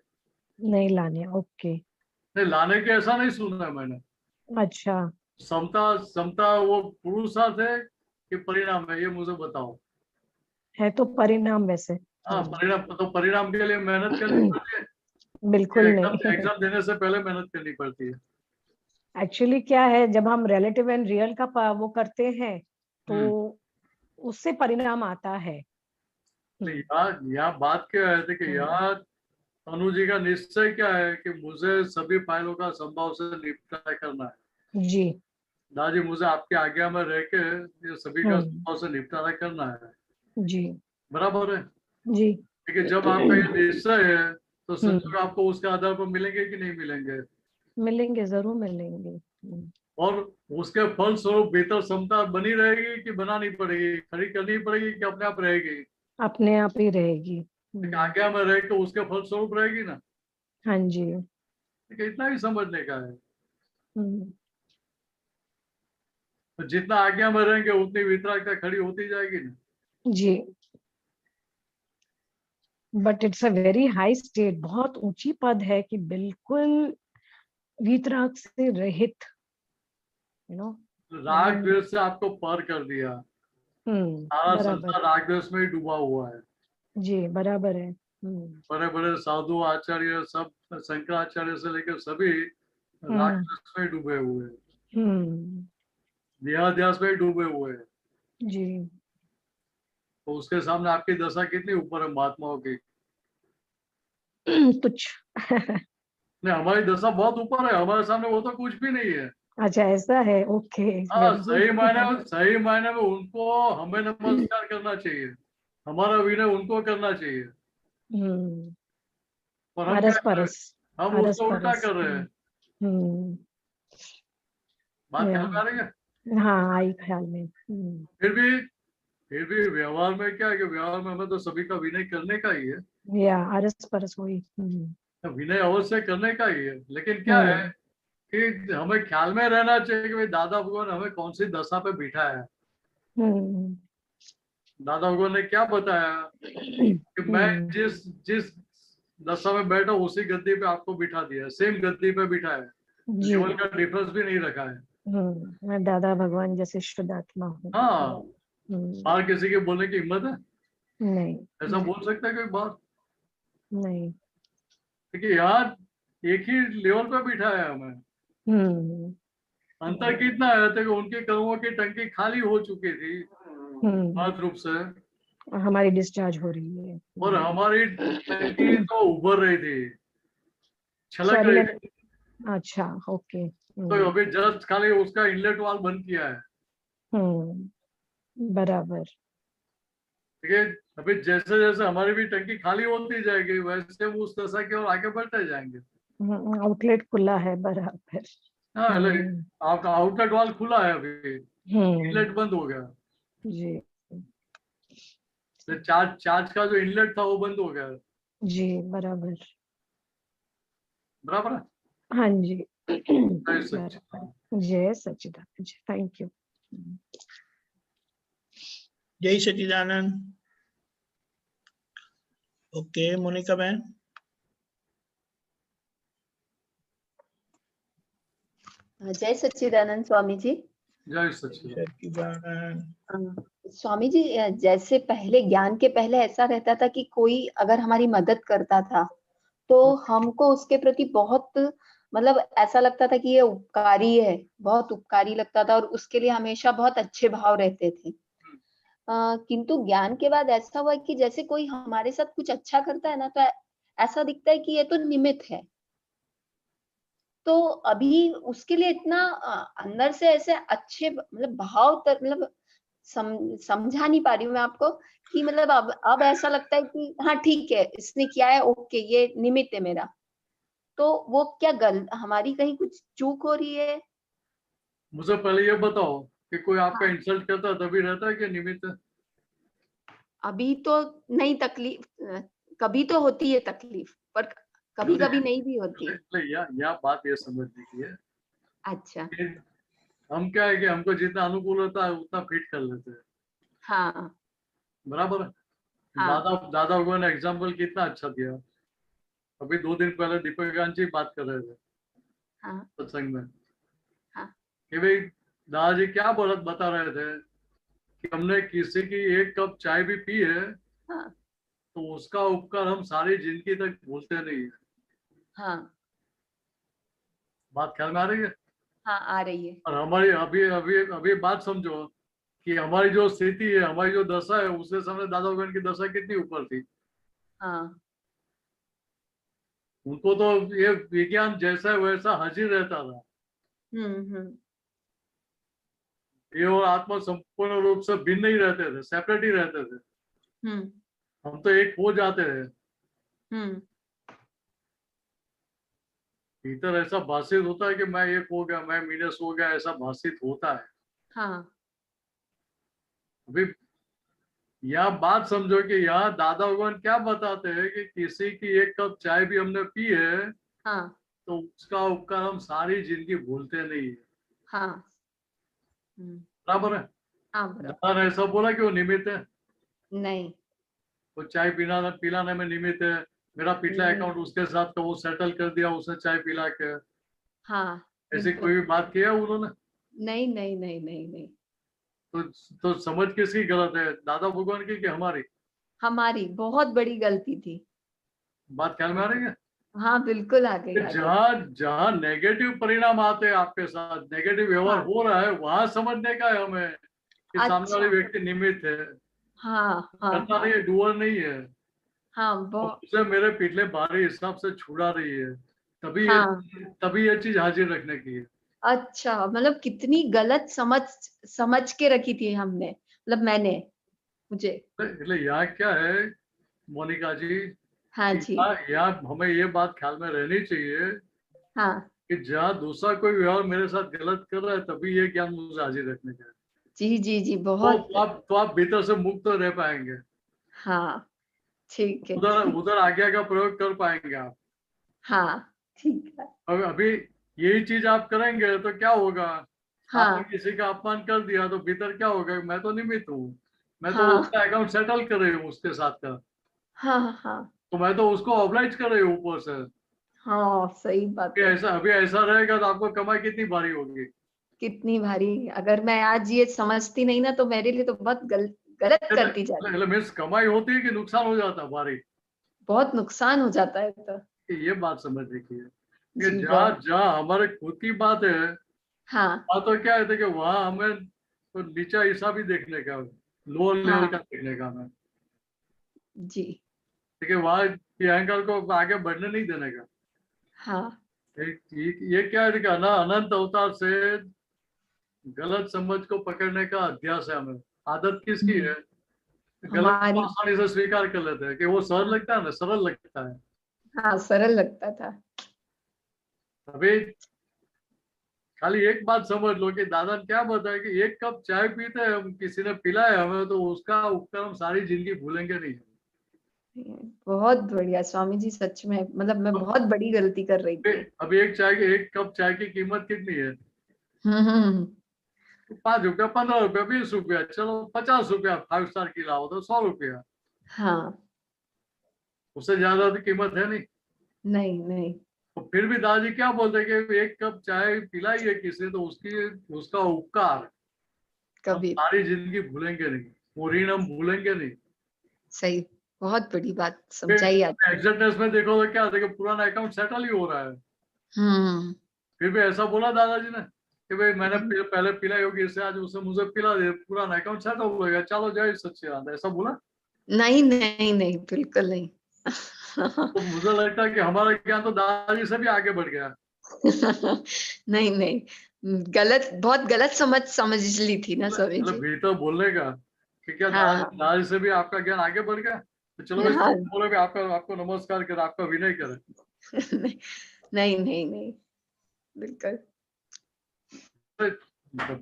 नहीं लाने। ओके। नहीं, लाने के ऐसा नहीं सुना है मैंने। अच्छा। समता समता वो पुरुषार्थ है कि परिणाम है, ये मुझे बताओ। है तो परिणाम वैसे। हाँ, परिणाम तो परिणाम के लिए मेहनत करनी पड़ती है। बिल्कुल नहीं। एग्जाम देने से पहले मेहनत करनी पड़ती है। एक्चुअली क्या है, जब हम रिलेटिव एंड रियल का वो करते हैं तो उससे परिणाम आता है। यहाँ बात क्या है? देखिए यार, तनु जी का निश्चय क्या है कि मुझे सभी फाइलों का संभव से निपटारा करना है। जी। दादी, मुझे आपकी आज्ञा में रह के ये सभी का संभव से निपटारा करना है। जी। बराबर है जी। देखिए, जब आपका ये निश्चय है तो संजोग आपको उसके आधार पर मिलेंगे कि नहीं मिलेंगे? मिलेंगे, जरूर मिलेंगे। और उसके फल स्वरूप भीतर समता बनी रहेगी कि बनानी पड़ेगी, खड़ी करनी पड़ेगी कि अपने आप रहेगी? अपने आप ही रहेगी। आज्ञा में रह के उसके फल स्वरूप रहेगी ना। हाँ जी। इतना ही समझने का है। तो जितना आज्ञा में रहेंगे उतनी वितरागता खड़ी होती जाएगी ना। जी। But it's a very high state, बहुत ऊंची पद है कि बिल्कुल वीतराग से रहित, यू नो। राग द्वेष से आपको पार कर दिया। सारा संसार राग द्वेष में ही डूबा हुआ है। जी, बराबर है। बड़े बड़े साधु आचार्य सब, शंकराचार्य से लेकर सभी राग द्वेष में डूबे हुए हैं, देहाध्यास में डूबे हुए हैं। जी। तो उसके सामने आपकी दशा कितनी ऊपर है महात्माओं की? कुछ नहीं, हमारी दशा बहुत ऊपर है, हमारे सामने वो तो कुछ भी नहीं है। अच्छा, ऐसा है। ओके। हाँ, सही मायने में उनको हमें नमस्कार करना चाहिए, हमारा विनय उनको करना चाहिए। और हम क्या कर रहे हैं? हम उसको उल्टा कर रहे हैं। बात ख्याल में आ रही है? हाँ, आई ख्याल में। फिर भी व्यवहार में क्या है कि व्यवहार में हमें तो सभी का विनय करने का ही है, या अरस परस वही। विनय अवश्य करने का ही है। लेकिन क्या है कि हमें ख्याल में रहना चाहिए कि भाई दादा भगवान हमें कौन सी दशा पे बिठाया है। दादा भगवान ने क्या बताया कि मैं जिस जिस दशा में बैठा उसी गद्दी पे आपको बिठा दिया, सेम गद्दी पे बिठाया, जीवन का डिफरेंस भी नहीं रखा है। मैं दादा भगवान जैसे शुद्ध आत्मा हूँ। हाँ, और किसी के बोलने की हिम्मत है? नहीं, ऐसा बोल सकता है कोई बात? नहीं। देखिए यार, एक ही लेवल पे बिठाया है हमें। अंतर कितना है कि उनके कर्मों की टंकी खाली हो चुकी थी अर्थ रूप से, हमारी डिस्चार्ज हो रही है और हमारी टंकी तो उभर रही थी, छलक सॉरी रही मैंने, थी। अच्छा ओके। तो अभी जस्ट खाली उसका इनलेट वाल्व बंद किया है। बराबर। ठीक है, अभी जैसे जैसे हमारी भी टंकी खाली होती जाएगी वैसे हम उस दशा की ओर आगे बढ़ते जाएंगे। आउटलेट खुला है, बराबर। हाँ, आपका आउटलेट वाल्व खुला है, अभी इनलेट बंद हो गया। जी तो चार्ज का जो इनलेट था वो बंद हो गया। जी, बराबर। बराबर है। हाँ जी। जय सच्चिदानंद। बराबर। जय सच्चिदानंद जी, थैंक यू। जय सच्चिदानंद। ओके, मोनिका बहन। जय सच्चिदानंद स्वामी जी। जय सच्चिदानंद। स्वामी जी, जैसे पहले ज्ञान के पहले ऐसा रहता था कि कोई अगर हमारी मदद करता था तो हमको उसके प्रति बहुत मतलब ऐसा लगता था कि ये उपकारी है, बहुत उपकारी लगता था और उसके लिए हमेशा बहुत अच्छे भाव रहते थे। किंतु ज्ञान के बाद ऐसा हुआ कि जैसे कोई हमारे साथ कुछ अच्छा करता है ना तो ऐसा दिखता है कि ये तो निमित्त है। तो अभी उसके लिए इतना अंदर से ऐसे अच्छे मतलब भाव मतलब समझा नहीं पा रही हूँ मैं आपको कि मतलब अब ऐसा लगता है कि हाँ ठीक है, इसने किया है, ओके, ये निमित्त है मेरा। तो वो क्या हमारी कहीं कुछ चूक हो रही है? मुझे पहले ये बताओ कि कोई आपका हाँ। इंसल्ट करता है तभी रहता है कि निमित्त? अभी तो नहीं, तकलीफ कभी तो होती है तकलीफ, पर कभी कभी नहीं भी होती है। या बात ये समझने की है। अच्छा। हम क्या है कि हमको जितना अनुकूल होता है उतना फिट कर लेते हैं। हाँ बराबर है। हाँ दादा भगवान ने एग्जाम्पल कितना अच्छा दिया। अभी 2 दिन पहले दीपिकांत जी बात कर रहे थे हाँ सत्संग में हाँ कि भाई दादाजी क्या बता रहे थे कि हमने किसी की 1 कप चाय भी पी है हाँ तो उसका उपकार हम सारी जिंदगी तक भूलते नहीं है। हाँ बात ख्याल में आ रही है? हाँ, आ रही है। और हमारी अभी अभी अभी बात समझो कि हमारी जो स्थिति है, हमारी जो दशा है, उसके सामने दादा भगवान की दशा कितनी ऊपर थी। हाँ उनको तो ये विज्ञान जैसा है वैसा हाजिर रहता था। हम्म। ये और आत्मा संपूर्ण रूप से भिन्न ही रहते थे, सेपरेट ही रहते थे। हम्म हम तो एक हो जाते हैं। हम्म भीतर ऐसा भाषित होता है कि मैं एक हो गया, मैं मीनस हो गया, ऐसा भाषित होता है। हाँ अभी यहाँ बात समझो कि यहाँ दादा भगवान क्या बताते हैं कि किसी की 1 कप चाय भी हमने पी है हाँ तो उसका उपकार हम सारी जिंदगी भूलते नहीं है। हाँ बराबर है। हाँ, बराबर। दादा ने ऐसा बोला कि वो निमित्त है, नहीं वो चाय पिलाने में निमित्त है। मेरा पिछला नहीं। अकाउंट उसके साथ तो वो सेटल कर दिया उसने चाय पिला के। हाँ, ऐसी बिल्कुल। कोई भी बात किया उन्होंने? नहीं नहीं नहीं नहीं नहीं। तो समझ किसकी गलत है, दादा भगवान की कि हमारी? हमारी बहुत बड़ी गलती थी। बात ख्याल में आ रही है? हाँ, बिल्कुल आ गई, आ गई। जहाँ जहाँ नेगेटिव परिणाम आते हैं आपके साथ, नेगेटिव व्यवहार हाँ। हो रहा है, वहां समझने का है हमें कि सामने वाले अच्छा। व्यक्ति निमित्त है, हाँ हाँ करता हाँ नहीं है, डूअर नहीं है। हाँ, और उसे मेरे पिछले भारी हिसाब से छुड़ा रही है, हाँ। तभी ये चीज हाजिर रखने की है। अच्छा, मतलब कितनी गलत समझ के रखी थी हमने, मतलब मैंने, मुझे। इसलिए यहाँ क्या है मोनिका जी, हाँ जी। यहाँ हमें ये बात ख्याल में रहनी चाहिए हाँ कि जहाँ दूसरा कोई व्यवहार मेरे साथ गलत कर रहा है तभी ये ज्ञान मुझे हाजिर रखने का है। जी जी जी, तो बहुत। आप भीतर से मुक्त रह पाएंगे, हाँ, ठीक है। उधर उधर आज्ञा का प्रयोग कर पाएंगे आप। हाँ, ठीक है। अभी यही चीज आप करेंगे तो क्या होगा? आपने हाँ किसी का अपमान कर दिया तो भीतर क्या होगा? मैं तो निमित्त हूँ, मैं तो हाँ उसका अकाउंट सेटल कर रही हूँ उसके साथ का, हाँ हाँ तो मैं तो उसको ऑब्लाइज कर रही हूँ ऊपर से। हाँ, सही बात है। अभी ऐसा रहेगा तो आपको कमाई कितनी भारी होगी। कितनी भारी, अगर मैं आज ये समझती नहीं ना तो मेरे लिए तो बहुत गलत करती जाती है। मीन्स कमाई होती है कि नुकसान हो जाता है भारी? बहुत नुकसान हो जाता है। तो ये बात समझने की है कि जी जहाँ बहुत। जहाँ हमारे खुद की बात है, हाँ वहाँ तो क्या है कि वहाँ हमें तो नीचा हिसाब ही देखने का, लोअर लेवल का हाँ देखने का हमें, जी ठीक है, वहाँ ये अहंकार को आगे बढ़ने नहीं देने का। हाँ ये क्या है कि अनंत अवतार से गलत समझ को पकड़ने का अध्यास है हमें। आदत किसकी है? गलत को हमारी। आसानी से स्वीकार कर लेते हैं कि वो सरल लगता है ना, सरल लगता है। हाँ सरल लगता था। अभी खाली एक बात समझ लो कि दादा ने क्या बताया कि एक कप चाय पीते हैं हम, किसी ने पिलाया हमें, तो उसका उपकार हम सारी जिंदगी भूलेंगे नहीं। बहुत बढ़िया स्वामी जी, सच में मतलब मैं बहुत बड़ी गलती कर रही थी। अभी एक कप चाय की कीमत कितनी है? हम्म। 5 रुपया, 15 रुपया, 20 रुपया, चलो 50 रुपया 5 स्टार की लाओ तो 100 रुपया, हाँ उससे ज्यादा तो कीमत है नहीं। नहीं नहीं। तो फिर भी दादाजी क्या बोलते हैं कि एक कप चाय पिलाई है किसी ने, तो उसका उपकार हम कभी। सारी जिंदगी भूलेंगे नहीं, वो ऋण हम भूलेंगे नहीं। सही। बहुत बड़ी बात समझाई आपने। एग्जैक्टनेस में देखो तो क्या होता है कि पुराना अकाउंट सेटल ही हो रहा है। हम्म। फिर भी ऐसा बोला दादाजी ने कि भाई मैंने पहले पिलाई होगी, इससे आज उसने मुझे पिला दिया, पुराना अकाउंट सेटल हो गया, चलो जय सच्चिदानंद, ऐसा बोला? नहीं नहीं नहीं बिल्कुल नहीं। तो मुझे लगता है कि हमारा ज्ञान तो दादाजी से भी आगे बढ़ गया। नहीं नहीं, गलत, बहुत गलत समझ ली थी ना स्वामी मतलब जी। भीतर बोलने का कि क्या हाँ दादाजी से भी आपका ज्ञान आगे बढ़ गया, तो चलो भाई हाँ। बोले भी आपको नमस्कार करे, आपका विनय करे। नहीं नहीं नहीं बिल्कुल।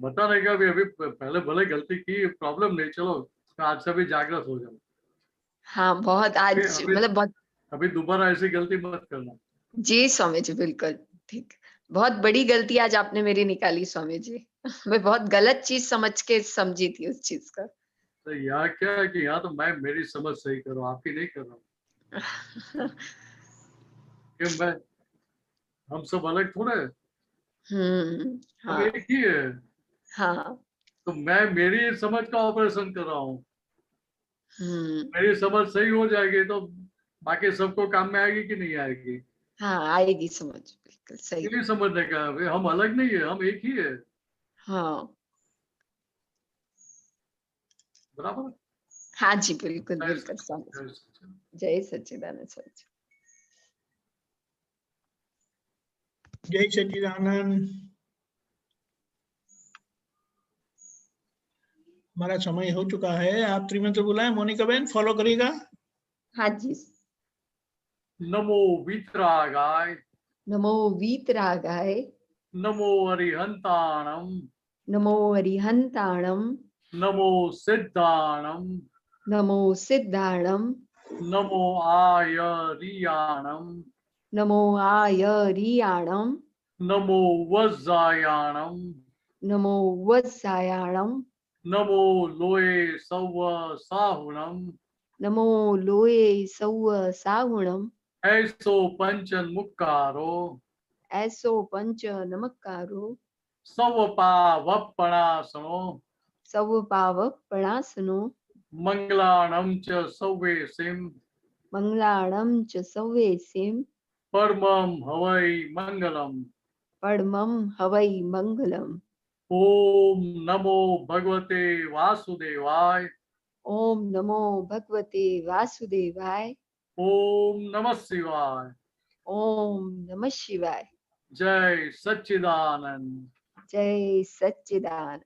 बताने का भी अभी पहले भले गलती की, प्रॉब्लम नहीं, चलो आज से भी जागृत हो जाओ। हाँ बहुत आज अभी मतलब बहुत। अभी दोबारा ऐसी गलती मत करना। जी स्वामी जी बिल्कुल ठीक। बहुत बड़ी गलती आज आपने मेरी निकाली स्वामी जी। मैं बहुत गलत चीज समझ के समझी थी उस चीज का। तो यहाँ क्या है कि यहाँ तो मैं मेरी समझ सही करूँ, आपकी नहीं कर रहा हूँ, कि मैं हम सब अलग थोड़े हैं, हम हाँ एक ही है। हाँ। तो मैं मेरी समझ का ऑपरेशन कर रहा हूँ, हम्म। मेरी समझ सही हो जाएगी तो बाकी सबको काम में आएगी कि नहीं आएगी? हाँ आएगी समझ बिल्कुल सही। ये नहीं समझने का है, हम अलग नहीं है, हम एक ही है। हाँ बराबर। हाँ जी बिल्कुल जय बिल्कुल स्वामी जय जी। सच्चिदानंद। जय सच्चिदानंद स्वामी जी। जय सच्चिदानंद। हमारा समय हो चुका है। आप त्रिमंत्र बुलाएं, मोनिका बहन फॉलो करिएगा। हाँ जी। नमो वीतरागाय, नमो वीतरागाय, नमो अरिहंताणम, नमो अरिहंताणम, नमो सिद्धाणम, नमो सिद्धाणम, नमो आयरियाणम, नमो आयरियाणम, नमो वज्रायाणम, नमो वत्सायाणम, नमो लोए सव साहुणम, नमो लोये सौव साहुणम, ऐसो पंचन मुक्कारो, ऐसो पंच नमक्कारो, सव पावपणासनो, सव पावपणासनो, मंगलाणम च सव्वेसिम, मंगलाणं च सव्येसिं, परमं हवै मंगलम। परमं हवै मंगलम्। ओम नमो भगवते वासुदेवाय, ओम नमो भगवते वासुदेवाय, ओम नमः शिवाय, ओम नमः शिवाय। जय सच्चिदानंद। जय सच्चिदानंद।